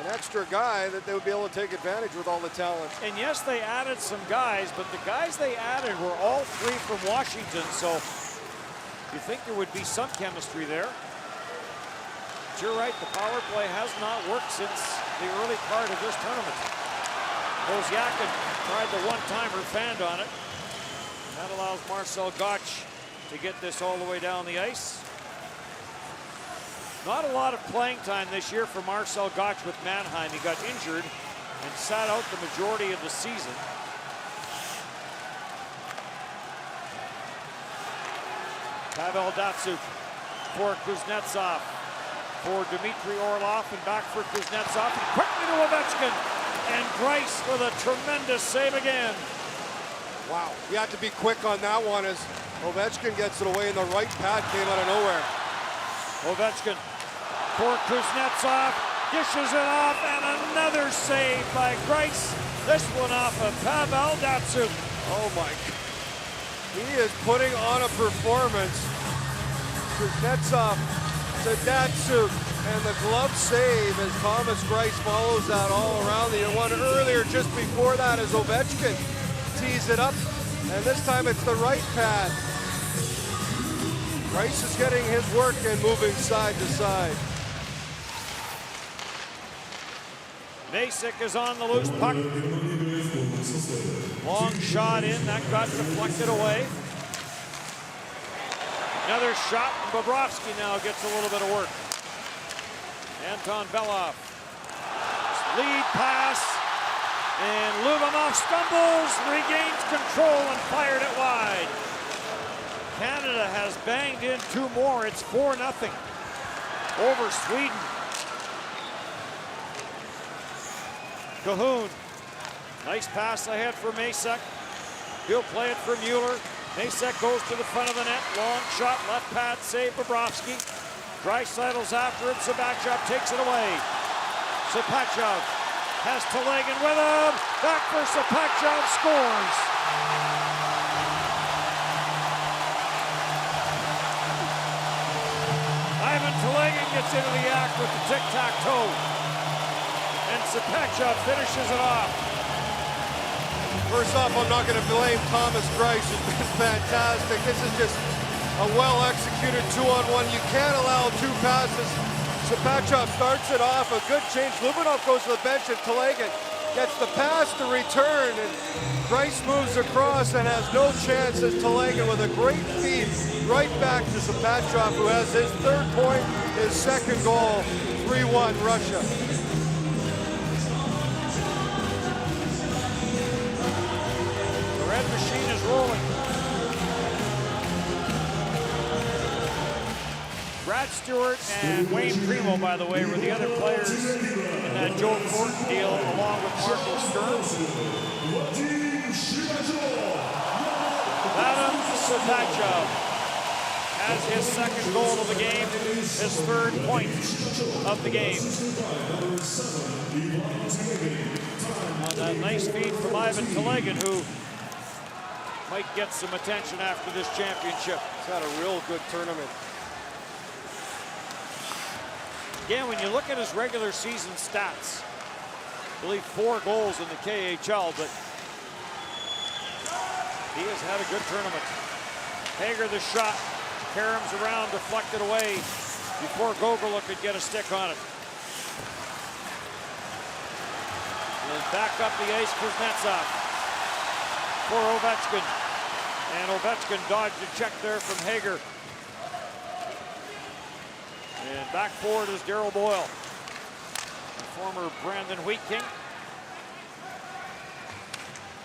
extra guy that they would be able to take advantage with all the talent.
And yes, they added some guys, but the guys they added were all three from Washington, so you think there would be some chemistry there. But you're right, the power play has not worked since the early part of this tournament. Mosiakin tried the one-timer, fanned on it. That allows Marcel Gotch to get this all the way down the ice. Not a lot of playing time this year for Marcel Gotch with Mannheim. He got injured and sat out the majority of the season. Pavel Datsyuk for Kuznetsov. For Dmitry Orlov and back for Kuznetsov. And quickly to Ovechkin. And Grice with a tremendous save again.
Wow, you have to be quick on that one as Ovechkin gets it away and the right pad came out of nowhere.
Ovechkin for Kuznetsov. Dishes it off and another save by Grice. This one off of Pavel Datsyuk.
Oh my God. He is putting on a performance. Kuznetsov to Datsyuk, and the glove save as Thomas Grice follows that all around the one earlier just before that as Ovechkin tees it up, and this time it's the right pad. Grice is getting his work and moving side to side.
Masick is on the loose puck. Long shot in, that got deflected away. Another shot, and Bobrovsky now gets a little bit of work. Anton Belov. Lead pass, and Lyubimov stumbles, regains control, and fired it wide. Canada has banged in 2 more. It's 4-0 over Sweden. Cahoon. Nice pass ahead for Masick. He'll play it for Mueller. Masick goes to the front of the net. Long shot, left pad, save Bobrovsky. Draisaitl's after it. Sabachov takes it away. Sabachov has Telegan with him. Back for Sabachov, scores. Ivan Telegan gets into the act with the tic-tac-toe. And Sabachov finishes it off.
First off, I'm not going to blame Thomas Grice. It's been fantastic. This is just a well-executed 2-on-1. You can't allow 2 passes. Sabachov starts it off. A good change. Lyubimov goes to the bench, and Telegan gets the pass to return. And Grice moves across and has no chance as Telegan with a great feed right back to Sabachov, who has his 3rd point, his 2nd goal. 3-1 Russia.
Red machine is rolling. Brad Stewart and Wayne Primo, by the way, were the other players in that Joe Thornton deal, along with Marco Sturm. Adam Sabachov has his 2nd goal of the game, his 3rd point of the game. On that nice feed from Ivan Telegan, who might get some attention after this championship.
He's had a real good tournament.
Again, when you look at his regular season stats, I believe 4 goals in the KHL, but he has had a good tournament. Hager the shot, caroms around, deflected away before Gogula could get a stick on it. And back up the ice, Kuznetsov for Ovechkin. And Ovechkin dodged a check there from Hager. And back forward is Darryl Boyle, former Brandon Wheat King.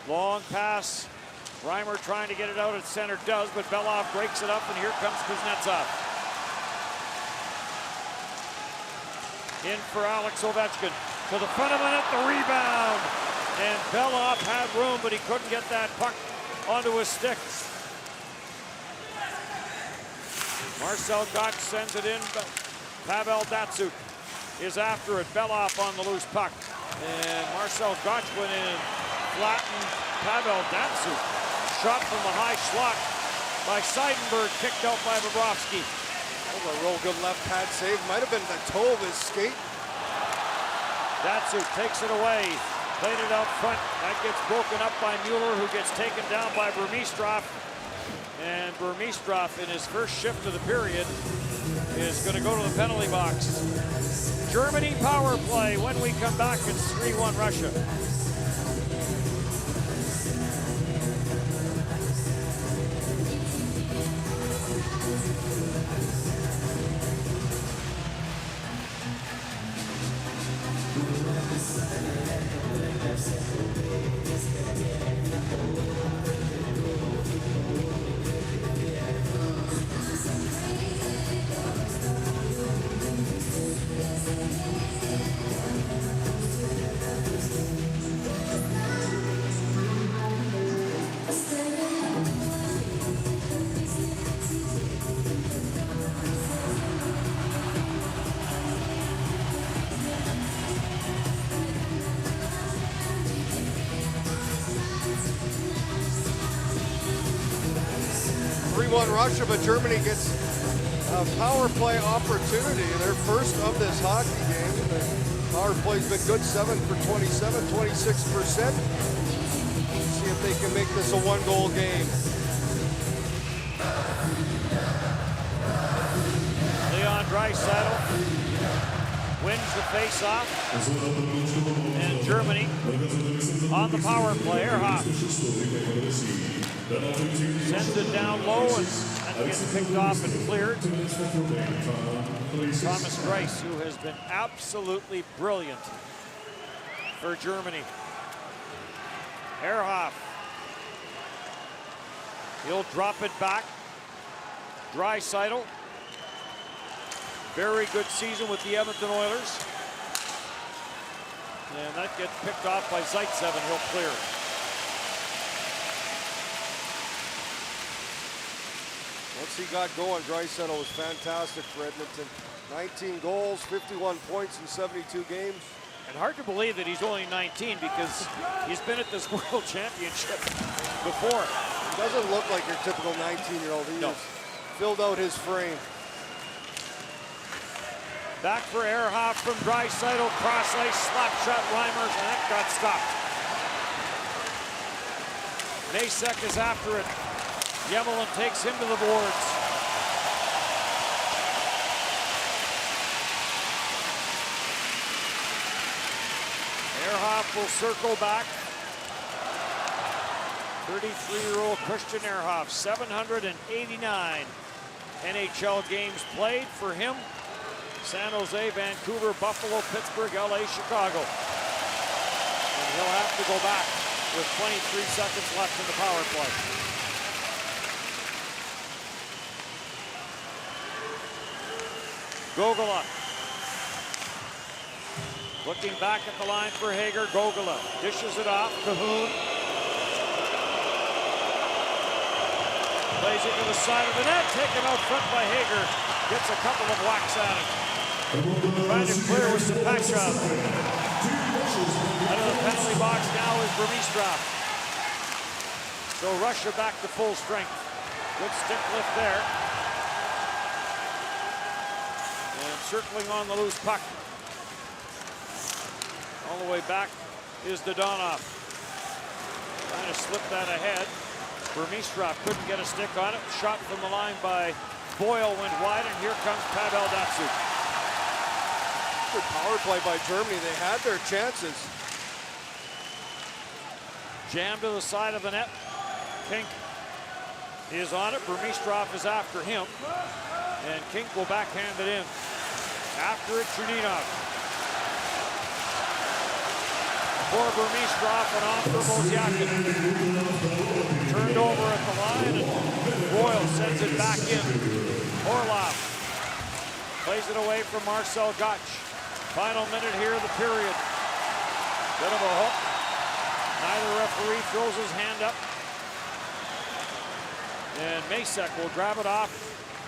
Long pass. Reimer trying to get it out at center, does, but Belov breaks it up, and here comes Kuznetsov. In for Alex Ovechkin. To the front of the net, the rebound. And Belov had room, but he couldn't get that puck onto his stick. Marcel Gotch sends it in, but Pavel Datsyuk is after it. Belov on the loose puck. And Marcel Gotch went in and flattened Pavel Datsyuk. Shot from the high slot by Seidenberg, kicked out by Bobrovsky.
That was a real good left pad save. Might have been the toe of his skate.
Datsyuk takes it away. Played it out front. That gets broken up by Mueller, who gets taken down by Burmistrov. And Burmistrov, in his first shift of the period, is going to go to the penalty box. Germany power play. When we come back, it's 3-1 Russia.
3-1 Russia, but Germany gets a power play opportunity. Their first of this hockey game. The power play's been good, 7 for 27, 26%. See if they can make this a 1-goal game.
Leon Draisaitl wins the face-off, and Germany on the power play. Archif sends it down low and gets picked off and cleared. Thomas Greiss, who has been absolutely brilliant for Germany. Archif, he'll drop it back. Draisaitl, very good season with the Edmonton Oilers. And that gets picked off by Zaitsev, and he'll clear it.
Once he got going, Draisaitl was fantastic for Edmonton. 19 goals, 51 points in 72 games.
And hard to believe that he's only 19 because he's been at this World Championship before.
He doesn't look like your typical 19-year-old. He has filled out his frame.
Back for Archif from Draisaitl, cross ice, slap shot, Reimers, and that got stopped. Masek is after it. Yemelin takes him to the boards. Archif will circle back. 33-year-old Christian Archif, 789 NHL games played for him. San Jose, Vancouver, Buffalo, Pittsburgh, LA, Chicago. And he'll have to go back with 23 seconds left in the power play. Gogola. Looking back at the line for Hager. Gogola dishes it off. Cahoon. Plays it to the side of the net. Taken out front by Hager. Gets a couple of whacks at him. Trying to clear with Sepachov. Out of the penalty box now is Burmistrov. So Russia back to full strength. Good stick lift there. And circling on the loose puck. All the way back is Dodonov. Trying to slip that ahead. Burmistrov couldn't get a stick on it. Shot from the line by Boyle went wide, and here comes Pavel Datsyuk.
Good power play by Germany. They had their chances.
Jam to the side of the net. Kink is on it. Burmistrov is after him. And Kink will backhand it in. After it, Chudinov. For Burmistrov and off for Mozyakin. Turned over at the line, and Royal sends it back in. Orlov plays it away from Marcel Gotch. Final minute here of the period. Bit of a hook. Neither referee throws his hand up. And Masek will grab it off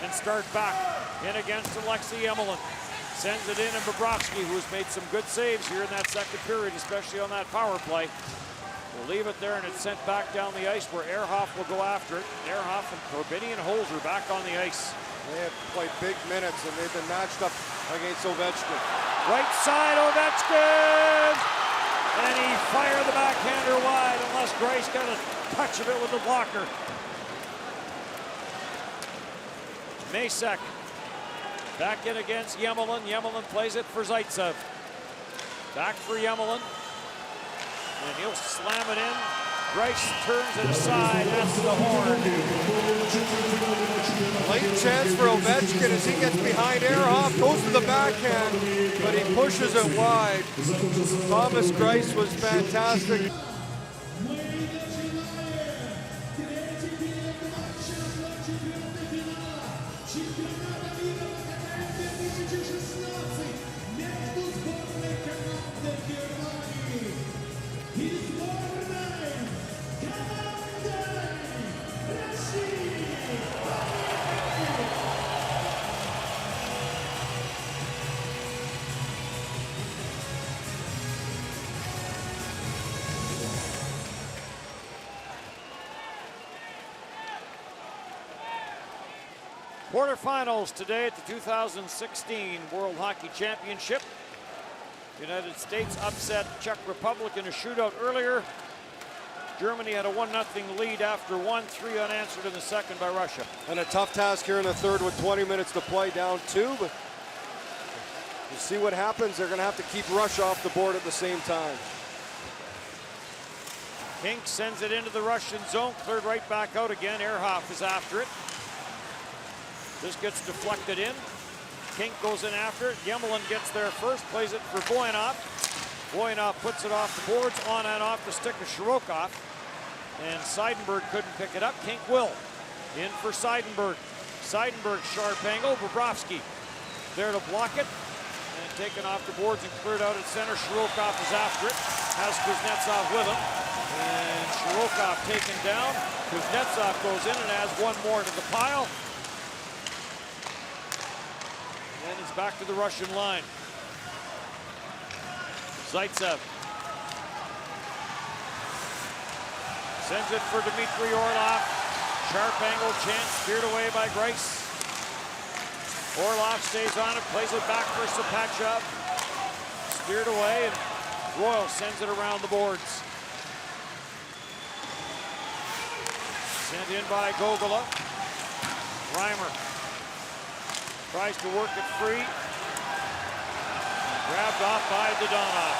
and start back in against Alexei Yemelin. Sends it in, and Bobrovsky, who's made some good saves here in that second period, especially on that power play, will leave it there, and it's sent back down the ice where Archif will go after it. Archif and Corbinian Holzer back on the ice.
They have played big minutes, and they've been matched up against Ovechkin.
Right side, Ovechkin! And he fired the backhander wide, unless Greiss got a touch of it with the blocker. Masek back in against Yemelin. Yemelin plays it for Zaitsev. Back for Yemelin. And he'll slam it in. Greiss turns it aside. That's the horn.
Late chance for Ovechkin as he gets behind Archif. Goes to the backhand, but he pushes it wide. Thomas Greiss was fantastic.
Quarterfinals today at the 2016 World Hockey Championship. United States upset Czech Republic in a shootout earlier. Germany had a 1-0 lead after 1-3 unanswered in the second by Russia.
And a tough task here in the third with 20 minutes to play, down 2. But we'll see what happens. They're going to have to keep Russia off the board at the same time.
Kink sends it into the Russian zone, cleared right back out again. Archив is after it. This gets deflected in. Kink goes in after it. Yemelin gets there first, plays it for Voinov. Voinov puts it off the boards, on and off the stick of Shirokov. And Seidenberg couldn't pick it up. Kink will. In for Seidenberg. Seidenberg, sharp angle. Bobrovsky there to block it. And taken off the boards and cleared out at center. Shirokov is after it. Has Kuznetsov with him. And Shirokov taken down. Kuznetsov goes in and adds one more to the pile. And it's back to the Russian line. Zaitsev sends it for Dmitry Orlov. Sharp angle chance, steered away by Grice. Orlov stays on it, plays it back for Sapachov. Steered away, and Royal sends it around the boards. Sent in by Gogola. Reimer tries to work it free. Grabbed off by Dodonov.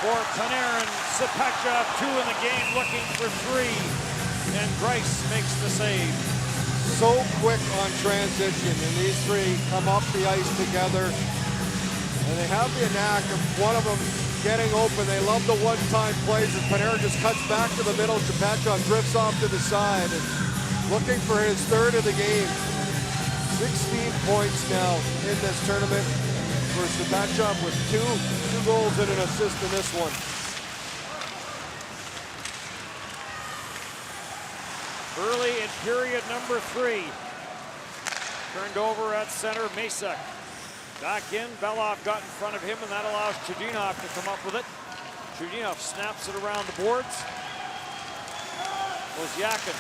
For Panarin, Sapachov, 2 in the game, looking for 3. And Grice makes the save.
So quick on transition, and these three come up the ice together. And they have the knack of one of them getting open. They love the one-time plays, and Panarin just cuts back to the middle. Sapachov drifts off to the side, and looking for his third of the game. 16 points now in this tournament for Sapachov, with two goals and an assist in this one.
Early in period number 3. Turned over at center, Masek. Back in, Belov got in front of him, and that allows Chudinov to come up with it. Chudinov snaps it around the boards. Wozniakin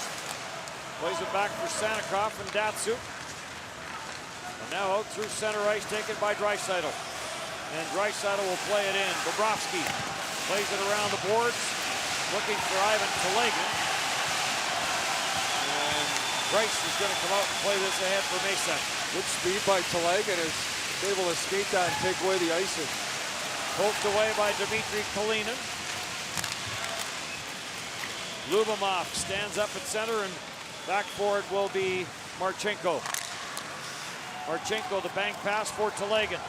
plays it back for Sannikov and Datsuk. And now out through center ice, taken by Draisaitl. And Draisaitl will play it in. Bobrovsky plays it around the boards, looking for Ivan Telegan. And Grice is going to come out and play this ahead for Mesa.
Good speed by Telegan, is able to skate that and take away the icing.
Poked away by Dmitry Kalinin. Lubomov stands up at center, and back for it will be Marchenko. Marchenko, the bank pass for Telegan.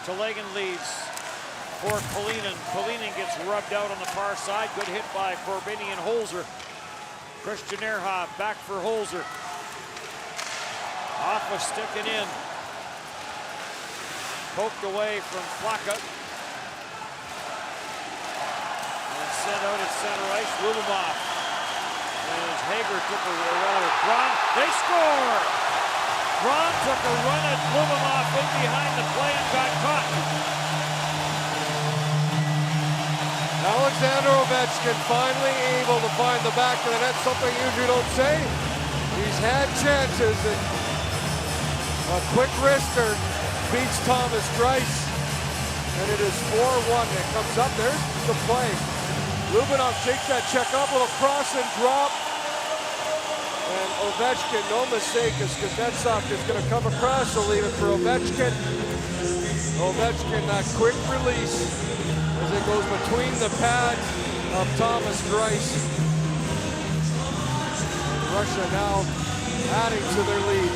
Telegan leaves for Kalinin. Kalinin gets rubbed out on the far side. Good hit by Corbini and Holzer. Christian Archив back for Holzer. Off a stick and in. Poked away from Flaka. And sent out at center ice. Lubomov. And as Hager took a run, they score! Braun took a run at Lubomov in behind the play and got caught.
Alexander Ovechkin finally able to find the back of the net, something you usually don't say. He's had chances, and a quick wrister beats Thomas Grice, and it is 4-1. It comes up, there's the play. Lubomov takes that check up, little cross and drop. And Ovechkin, no mistake, as Kuznetsov is going to come across, so leave it for Ovechkin. Ovechkin, that quick release as it goes between the pads of Thomas Grice. Russia now adding to their lead.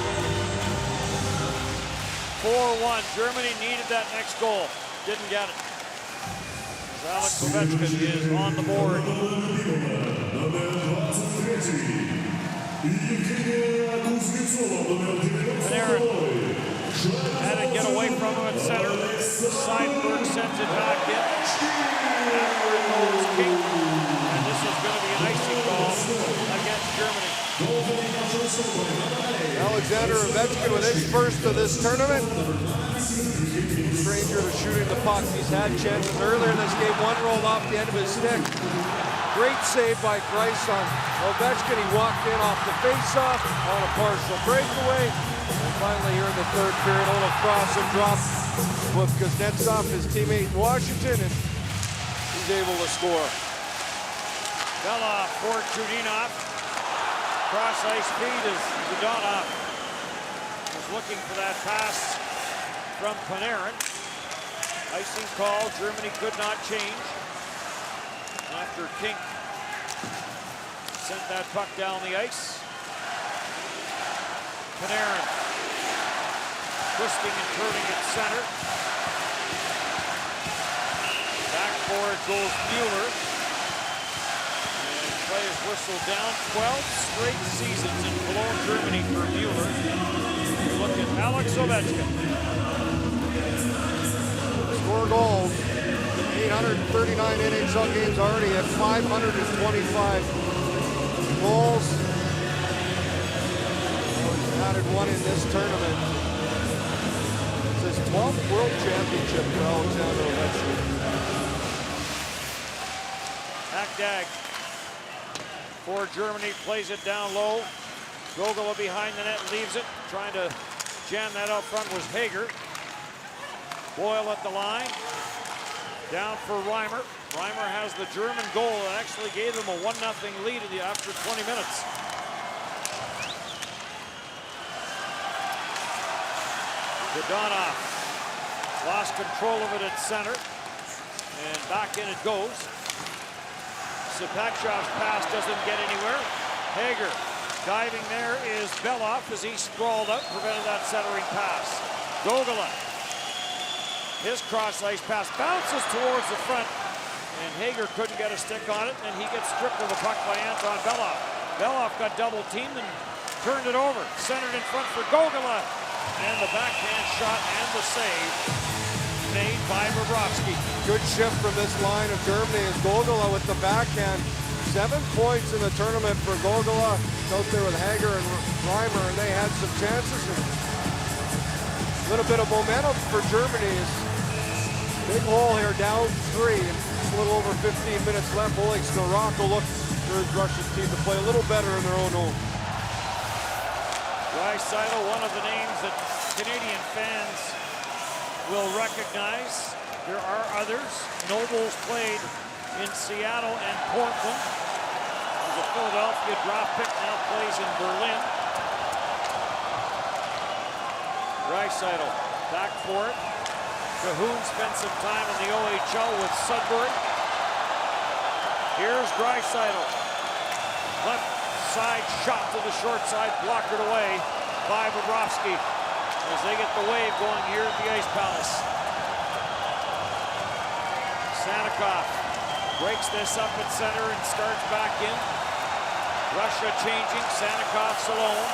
4-1. Germany needed that next goal. Didn't get it. As Alex Ovechkin is on the board. Panarin had to get away from him at center. Seidenberg sends it back in. After it goes King. And this is going to be an icing call against Germany.
Alexander Ovechkin with his first of this tournament. Stranger to shooting the puck. He's had chances earlier in this game. One rolled off the end of his stick. Great save by Grice on Ovechkin. He walked in off the faceoff on a partial breakaway. And finally here in the third period, a little cross and drop with Kuznetsov, his teammate in Washington, and he's able to score.
Bella for Chudinov. Cross ice feed is Zidonov was looking for that pass from Panarin. Icing call, Germany could not change after Kink sent that puck down the ice. Panarin twisting and turning at center. Back forward goes Mueller. And play is whistled down. 12 straight seasons in Cologne, Germany for Mueller. You look at Alex Ovechkin.
Score goals in 839 NHL games, already at 525 goals. He's added one in this tournament. It's his 12th World Championship for Alexander Ovechkin.
Hackdag for Germany, plays it down low. Gogula behind the net, leaves it. Trying to jam that out front was Hager. Boyle at the line. Down for Reimer. Reimer has the German goal that actually gave them a 1-0 lead after 20 minutes. Zidonov lost control of it at center. And back in it goes. Sapachov's pass doesn't get anywhere. Hager diving there is Belov as he sprawled out, prevented that centering pass. Gogula. His cross-ice pass bounces towards the front, and Hager couldn't get a stick on it, and he gets stripped of the puck by Anton Belov. Belov got double-teamed and turned it over. Centered in front for Gogula, and the backhand shot and the save made by Bobrovsky.
Good shift from this line of Germany as Gogula with the backhand. 7 points in the tournament for Gogula. Out there with Hager and Reimer, and they had some chances. And a little bit of momentum for Germany. Big hole here, down 3. Just a little over 15 minutes left. Oleg Snorok will look for his Russian team to play a little better in their own home.
Draisaitl, one of the names that Canadian fans will recognize. There are others. Nobles played in Seattle and Portland. He's a Philadelphia draft pick, now plays in Berlin. Draisaitl back for it. Cahoon spent some time in the OHL with Sudbury. Here's Draisaitl. Left side shot to the short side, blockered away by Bobrovsky as they get the wave going here at the Ice Palace. Sanikov breaks this up at center and starts back in. Russia changing, Sanikov's alone.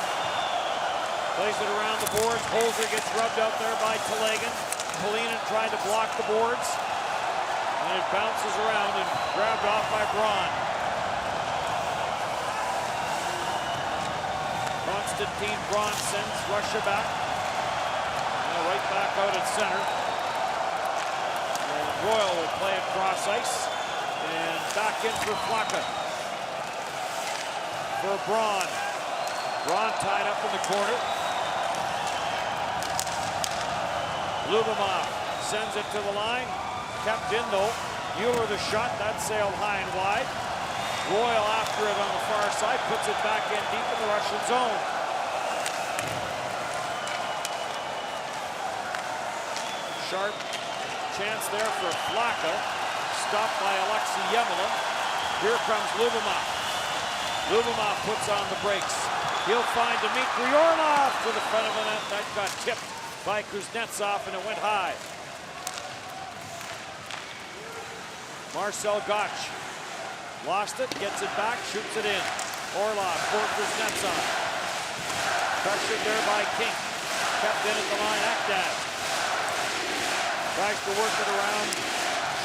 Plays it around the boards. Holzer gets rubbed out there by Telegan. Polinen tried to block the boards. And it bounces around and grabbed off by Braun. Konstantin Braun sends Russia back. Now right back out at center. And Royal will play it cross ice. And back in for Flaka. For Braun. Braun tied up in the corner. Lubomov sends it to the line. Kept in though. Mueller the shot. That sailed high and wide. Royal after it on the far side. Puts it back in deep in the Russian zone. Sharp chance there for Flaka. Stopped by Alexei Yemelin. Here comes Lubomov. Lubomov puts on the brakes. He'll find Dmitry Orlov to the front of the net. That got tipped by Kuznetsov and it went high. Marcel Gotch lost it, gets it back, shoots it in. Orlov for Kuznetsov. Pressured there by King. Kept in at the line, Akdad. Tries to work it around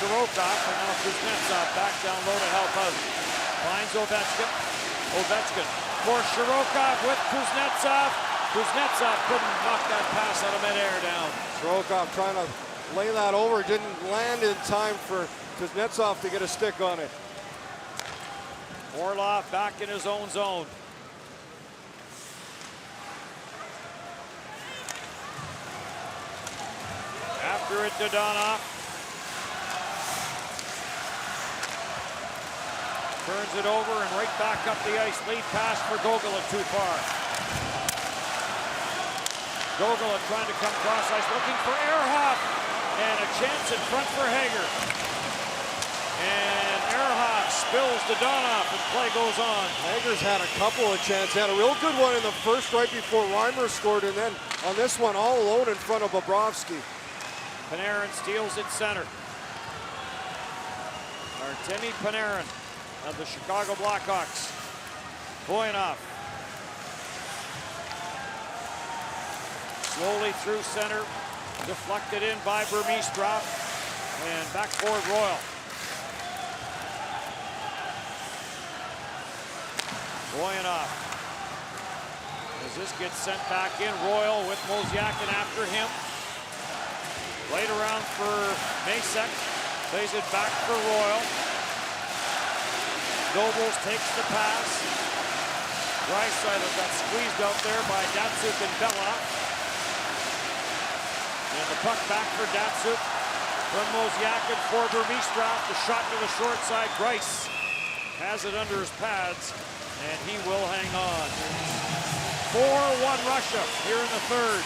Shirokov, and now Kuznetsov back down low to help out. Finds Ovechkin. Ovechkin for Shirokov with Kuznetsov. Kuznetsov couldn't knock that pass out of midair down.
Shirokov trying to lay that over, didn't land in time for Kuznetsov to get a stick on it.
Orlov back in his own zone. After it, Dodonov. Turns it over and right back up the ice. Lead pass for Gogula, too far. Gogula trying to come cross ice, looking for Erhoff. And a chance in front for Hager. And Erhoff spills Dodonov and play goes on.
Hager's had a couple of chances. Had a real good one in the first right before Reimer scored, and then on this one all alone in front of Bobrovsky.
Panarin steals it center. Artemi Panarin of the Chicago Blackhawks. Voinov. Slowly through center. Deflected in by Burmistrov. And back forward Royal. Voinov. As this gets sent back in, Royal with Mozyakin after him. Laid around for Masek. Plays it back for Royal. Nobles takes the pass. Draisaitl got squeezed out there by Datsuk and Bella. And the puck back for Datsuk. From Mozyakin for Burmistrov. The shot to the short side. Greiss has it under his pads. And he will hang on. 4-1 Russia here in the third.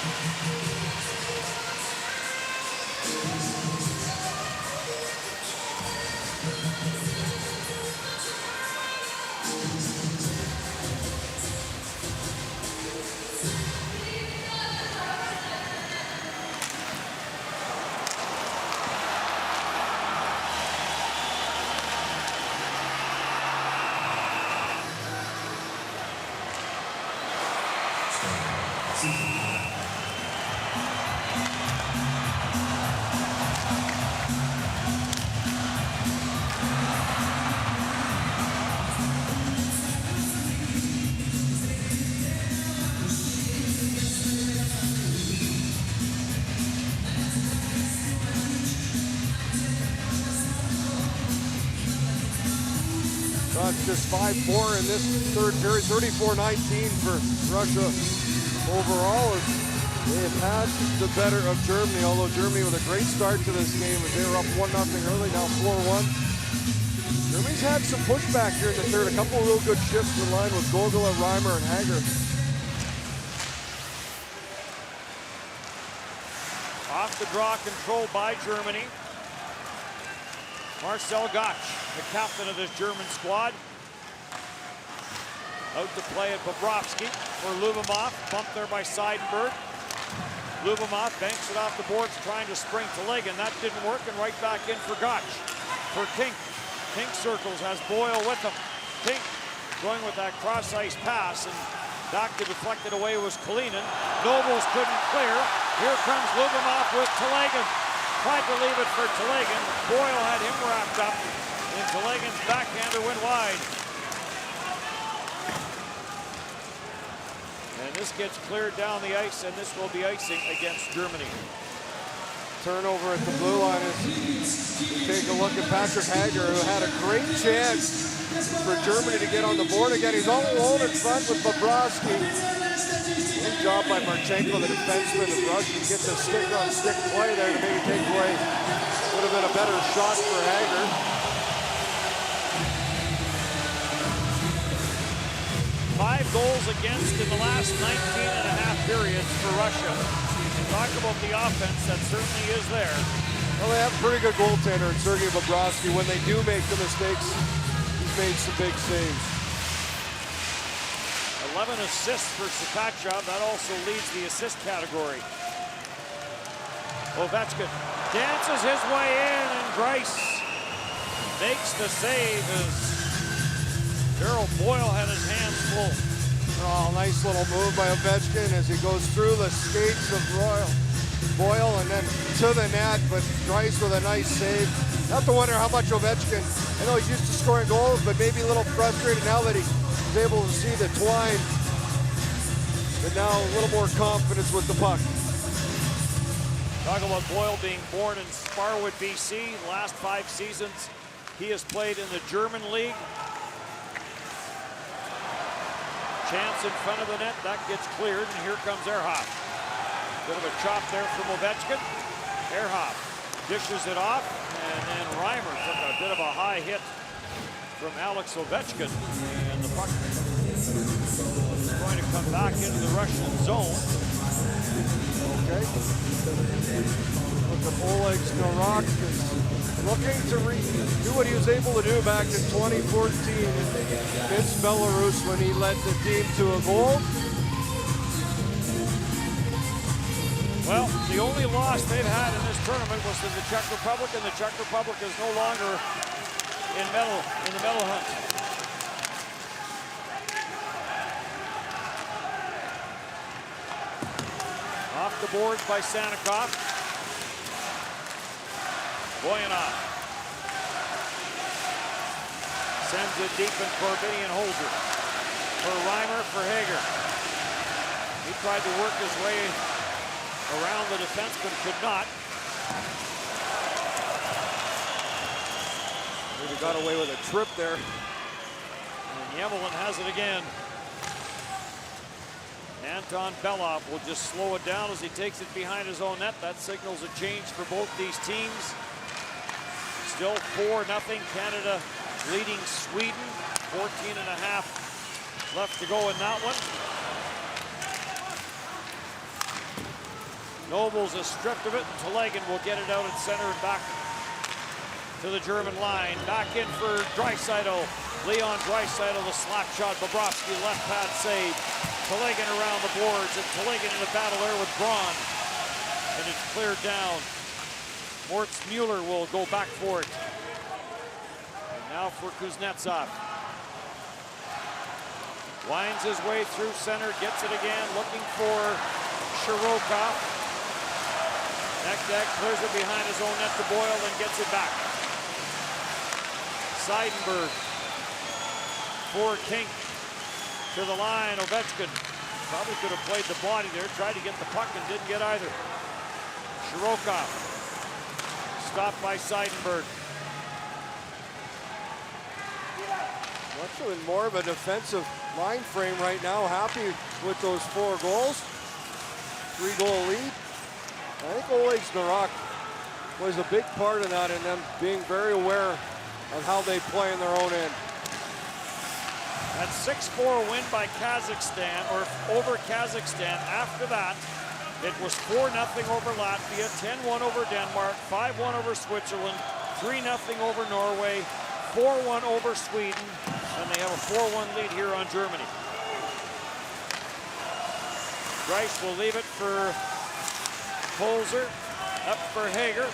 Just 5-4 in this third period, 34-19 for Russia overall. They have had the better of Germany, although Germany with a great start to this game as they were up 1-0 early, now 4-1. Germany's had some pushback here in the third, a couple of real good shifts in line with Gogula, Reimer, and Hager.
Off the draw, controlled by Germany. Marcel Gottsch, the captain of this German squad. Out to play at Bobrovsky for Lubomov, bumped there by Seidenberg. Lubomov banks it off the boards, trying to spring to Legan. That didn't work, and right back in for Gottsch. For Tink. Tink circles, has Boyle with him. Tink going with that cross-ice pass, and back to deflect it away was Kalinin. Nobles couldn't clear. Here comes Lubomov with Telegan. Tried to leave it for Telegan. Boyle had him wrapped up, and Telegan's backhander went wide. And this gets cleared down the ice, and this will be icing against Germany.
Turnover at the blue line as you take a look at Patrick Hager, who had a great chance for Germany to get on the board again. He's all alone in front with Bobrovsky. Good job by Marchenko, the defenseman of Russia. He gets a stick-on-stick play there to maybe take away. Would have been a better shot for Hager.
Five goals against in the last 19 and a half periods for Russia. Talk about the offense, that certainly is there.
Well, they have a pretty good goaltender in Sergei Bobrovsky. When they do make the mistakes, he's made some big saves.
11 assists for Sakachov. That also leads the assist category. Ovechkin dances his way in, and Greiss makes the save as Darryl Boyle had his hands full.
Oh, nice little move by Ovechkin as he goes through the skates of Boyle and then to the net, but Greiss with a nice save. You have to wonder how much Ovechkin, I know he's used to scoring goals, but maybe a little frustrated now that he's able to see the twine, but now a little more confidence with the puck.
Talk about Boyle being born in Sparwood, BC. Last 5 seasons, he has played in the German League. Chance in front of the net, that gets cleared, and here comes Archив. Bit of a chop there from Ovechkin. Archив dishes it off, and then Reimer took a bit of a high hit from Alex Ovechkin, and the puck is going to come back into the Russian zone.
Okay. Look at Oleg Snarak is looking to do what he was able to do back in 2014 against Belarus when he led the team to a goal.
Well, the only loss they've had in this tournament was to the Czech Republic, and the Czech Republic is no longer in the medal hunt. Off the boards by Sanikov. Voyanov sends it deep, and Corbinian holds it. For Reimer, for Hager. He tried to work his way around the defense, but could not.
Maybe got away with a trip there.
And Yemelin has it again. Anton Belov will just slow it down as he takes it behind his own net. That signals a change for both these teams. Still 4-0, Canada leading Sweden. 14.5 left to go in that one. Nobles is stripped of it, and Telegan will get it out at center and back to the German line. Back in for Draisaitl. Leon Draisaitl, the slap shot. Bobrovsky, left pad save. Telegan around the boards, and Telegan in a battle there with Braun. And it's cleared down. Moritz Mueller will go back for it. And now for Kuznetsov. Winds his way through center, gets it again, looking for Shirokov. Nekdek clears it behind his own net to Boyle and gets it back. Seidenberg for King to the line. Ovechkin probably could have played the body there, tried to get the puck and didn't get either. Shirokov stopped by Seidenberg.
Much more of a defensive line frame right now. Happy with those 4 goals. 3-goal lead. I think Oleg Snarak was a big part of that, and them being very aware of how they play in their own end.
That 6-4 win by Kazakhstan, or over Kazakhstan. After that, it was 4-0 over Latvia, 10-1 over Denmark, 5-1 over Switzerland, 3-0 over Norway, 4-1 over Sweden, and they have a 4-1 lead here on Germany. Grice will leave it for Holzer, up for Hager.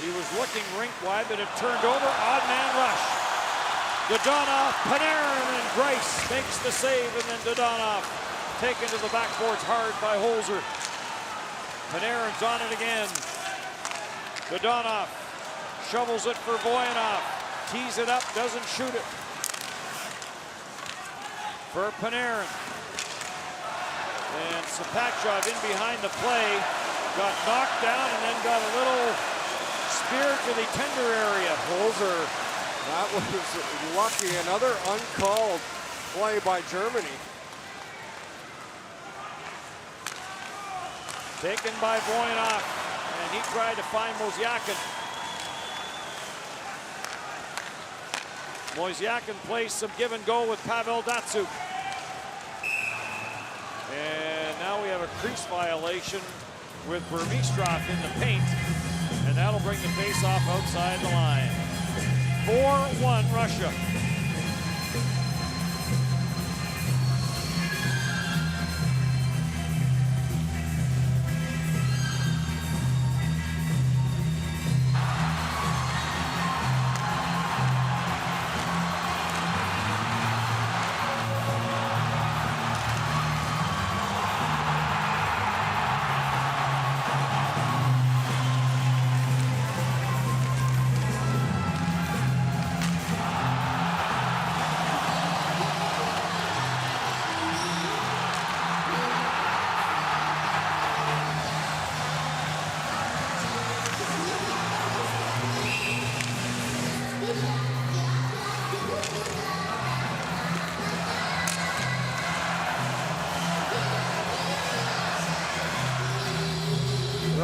He was looking rink wide, but it turned over. Odd man rush. Dodonov, Panarin, and Grice makes the save, and then Dodonov taken to the backboards hard by Holzer. Panarin's on it again. Dodonov shovels it for Voyanov. Tees it up, doesn't shoot it. For Panarin. And Sapachov in behind the play, got knocked down and then got a little spear to the tender area.
Holzer, that was lucky. Another uncalled play by Germany.
Taken by Voyanov, and he tried to find Mozyakin. Mozyakin plays some give and go with Pavel Datsyuk. And now we have a crease violation with Burmistrov in the paint, and that'll bring the face-off outside the line. 4-1 Russia.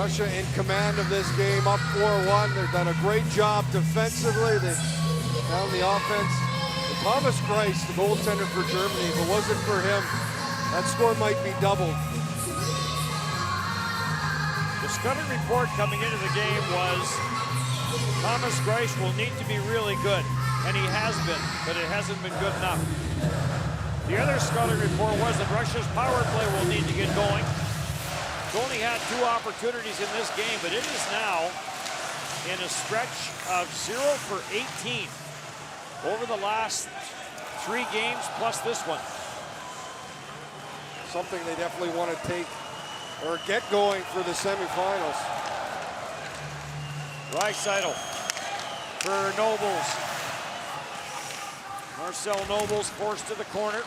Russia in command of this game, up 4-1. They've done a great job defensively. They found the offense. And Thomas Greiss, the goaltender for Germany, if it wasn't for him, that score might be doubled.
The scouting report coming into the game was Thomas Greiss will need to be really good, and he has been, but it hasn't been good enough. The other scouting report was that Russia's power play will need to get going. It's only had 2 opportunities in this game, but it is now in a stretch of 0 for 18 over the last 3 games plus this one.
Something they definitely want to take or get going for the semifinals.
Draisaitl for Nobles. Marcel Nobles forced to the corner.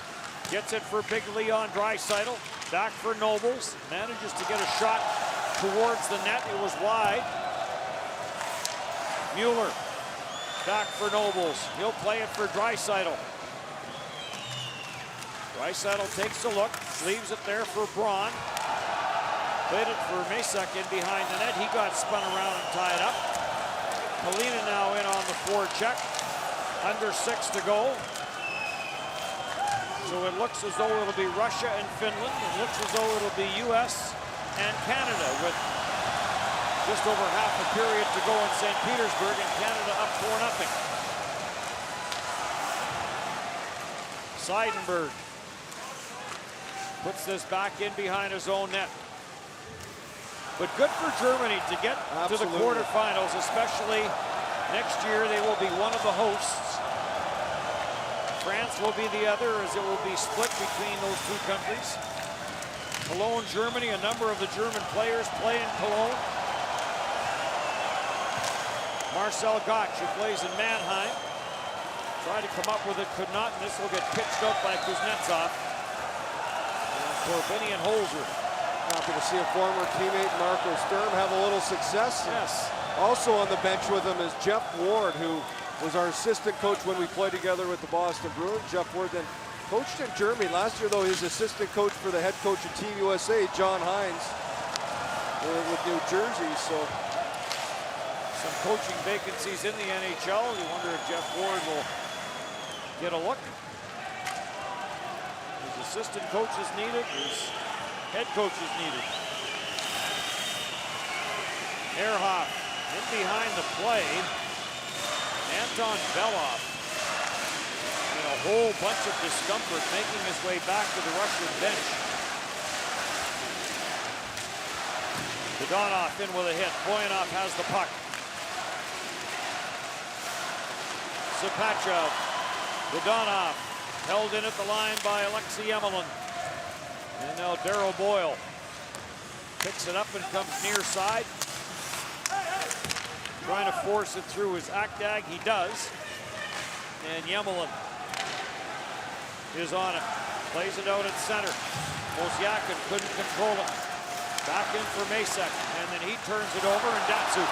Gets it for big Leon Draisaitl. Back for Nobles. Manages to get a shot towards the net. It was wide. Mueller. Back for Nobles. He'll play it for Draisaitl. Draisaitl takes a look. Leaves it there for Braun. Played it for Mesek in behind the net. He got spun around and tied up. Kalina now in on the forecheck. Under 6 to go. So it looks as though it'll be Russia and Finland. It looks as though it'll be US and Canada with just over half a period to go in St. Petersburg, and Canada up 4-0. Seidenberg puts this back in behind his own net. But good for Germany to get to the quarterfinals, especially next year. They will be one of the hosts. France will be the other, as it will be split between those 2 countries. Cologne, Germany, a number of the German players play in Cologne. Marcel Gottsch, who plays in Mannheim, tried to come up with it, could not, and this will get pitched up by Kuznetsov. And Corbinian Holzer.
Happy to see a former teammate, Marco Sturm, have a little success.
Yes.
Also on the bench with him is Jeff Ward, who was our assistant coach when we played together with the Boston Bruins. Jeff Ward then coached in Germany. Last year, though, his assistant coach for the head coach of Team USA, John Hines, with New Jersey. So
some coaching vacancies in the NHL. You wonder if Jeff Ward will get a look. His assistant coach is needed. His head coach is needed. Ehrhoff in behind the play. Anton Belov in a whole bunch of discomfort, making his way back to the Russian bench. Dodonov in with a hit. Boyanov has the puck. Sapachev. Dodonov held in at the line by Alexei Emelin. And now Darryl Boyle picks it up and comes near side. Trying to force it through his Akdag. He does. And Yemelin is on it. Plays it out at center. Mosyakin couldn't control it. Back in for Mesek. And then he turns it over, and Datsuk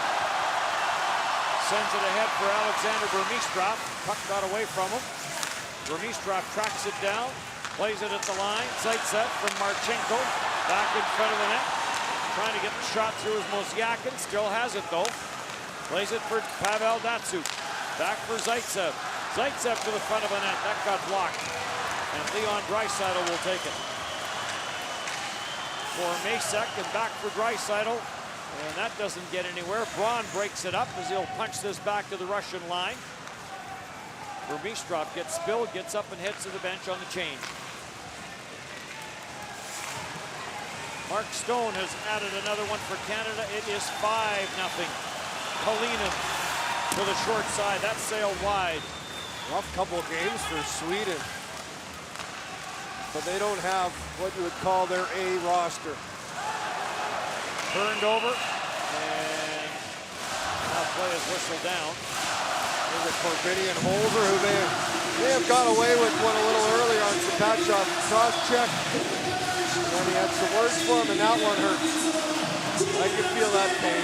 sends it ahead for Alexander Burmistrov. Puck got away from him. Burmistrov tracks it down. Plays it at the line. Zaitsev from Marchenko. Back in front of the net. Trying to get the shot through his Mosyakin. Still has it, though. Plays it for Pavel Datsuk. Back for Zaitsev. Zaitsev to the front of the net. That got blocked. And Leon Draisaitl will take it. For Mesek, and back for Draisaitl. And that doesn't get anywhere. Braun breaks it up as he'll punch this back to the Russian line. Burmistrov gets spilled, gets up and heads to the bench on the change. Mark Stone has added another one for Canada. It is 5-0. Kalina to the short side. That sailed wide.
Rough couple of games for Sweden. But they don't have what you would call their A roster.
Turned over. And now play is whistled down.
There's a Corbinian Holzer who may have got away with one a little earlier on Sapachev. Cross-check. And he had some words for him, and that one hurts. I can feel that pain.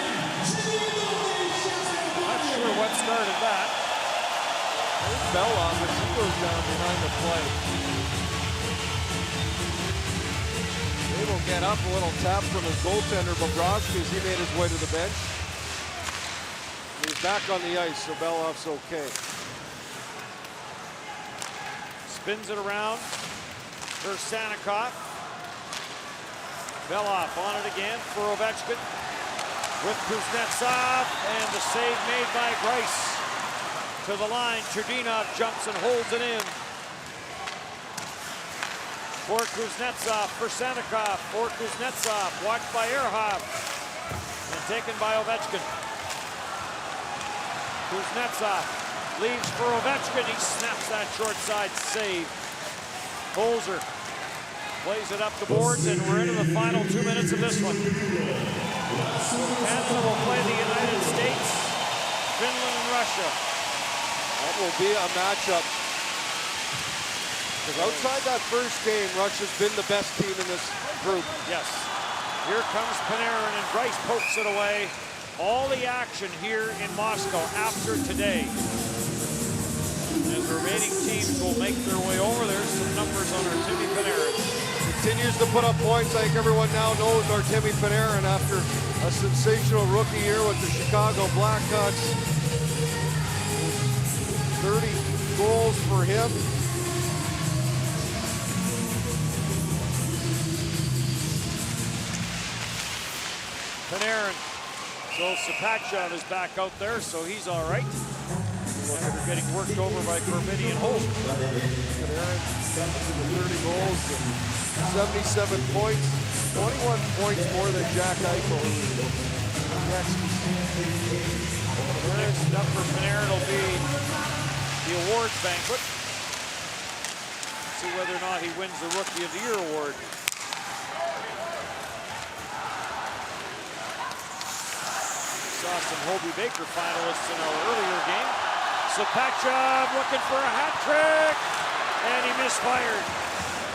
Not sure what started that.
There's Belov, but he goes down behind the play. They will get up, a little tap from his goaltender, Bobrovsky, as he made his way to the bench. And he's back on the ice, so Beloff's okay.
Spins it around for Sanikov. Beloff on it again for Ovechkin. With Kuznetsov, and the save made by Greiss. To the line, Chudinov jumps and holds it in. For Kuznetsov, for Sanikov, for Kuznetsov, watched by Archив, and taken by Ovechkin. Kuznetsov leaves for Ovechkin, he snaps that short side save. Holzer plays it up the boards, and we're into the final 2 minutes of this one. Canada will play the United States, Finland, and Russia.
That will be a matchup. Because outside that first game, Russia's been the best team in this group.
Yes. Here comes Panarin, and Greiss pokes it away. All the action here in Moscow after today. As the remaining teams will make their way over, there's some numbers on our Timmy Panarin.
Continues to put up points. I think everyone now knows our Timmy Panarin after a sensational rookie year with the Chicago Blackhawks. 30 goals for him.
Panarin. So Sapachov is back out there, so he's all right. After getting worked over by Corbinian and Holzer.
Panarin, 30 goals, 77 points, 21 points more than Jack Eichel.
Next up for Panarin will be the awards banquet. See whether or not he wins the Rookie of the Year award. Saw some Hobey Baker finalists in our earlier game. Sapachov looking for a hat trick, and he misfired.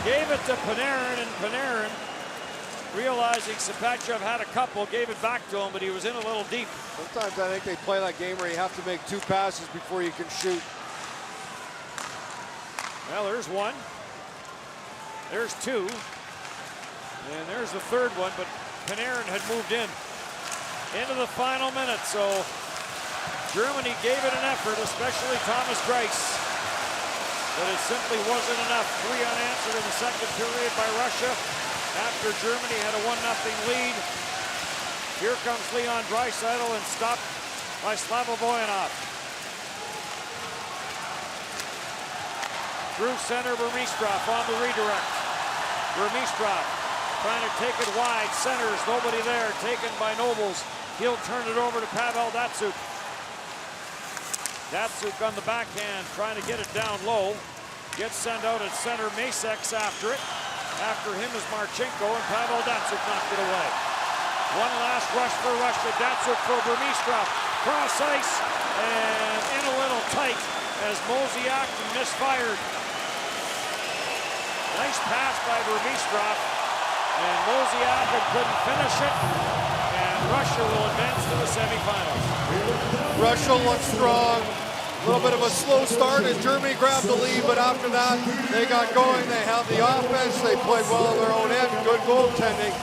Gave it to Panarin, and Panarin, realizing Sapachov had a couple, gave it back to him, but he was in a little deep.
Sometimes I think they play that game where you have to make 2 passes before you can shoot.
Well, there's one. There's 2. And there's the third one, but Panarin had moved into the final minute, so Germany gave it an effort, especially Thomas Greiss. But it simply wasn't enough. 3 unanswered in the second period by Russia after Germany had a 1-0 lead. Here comes Leon Draisaitl and stopped by Slava Voyanov. Through center, Vermistrov on the redirect. Vermistrov trying to take it wide, centers, nobody there, taken by Nobles. He'll turn it over to Pavel Datsyuk. Datsyuk on the backhand, trying to get it down low. Gets sent out at center, Masek's after it. After him is Marchenko, and Pavel Datsyuk knocked it away. One last rush for Russia, Datsyuk for Vermistrov. Cross ice, and in a little tight as Mosiak misfired. Nice pass by Vermistrov, and Mosiak couldn't finish it, and Russia will advance to the semifinals.
Russia looks strong. A little bit of a slow start as Germany grabbed the lead, but after that, they got going. They have the offense. They played well on their own end. Good goaltending.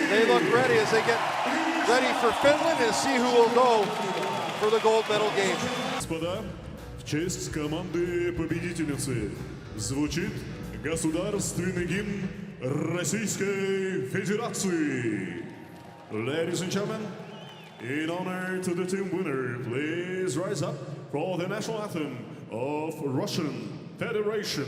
They look ready as they get ready for Finland and see who will go for the gold medal game.
Господа, в честь команды победительницы звучит государственный гимн Российской Федерации. Ladies and gentlemen, in honor to the team winner, please rise up for the national anthem of Russian Federation.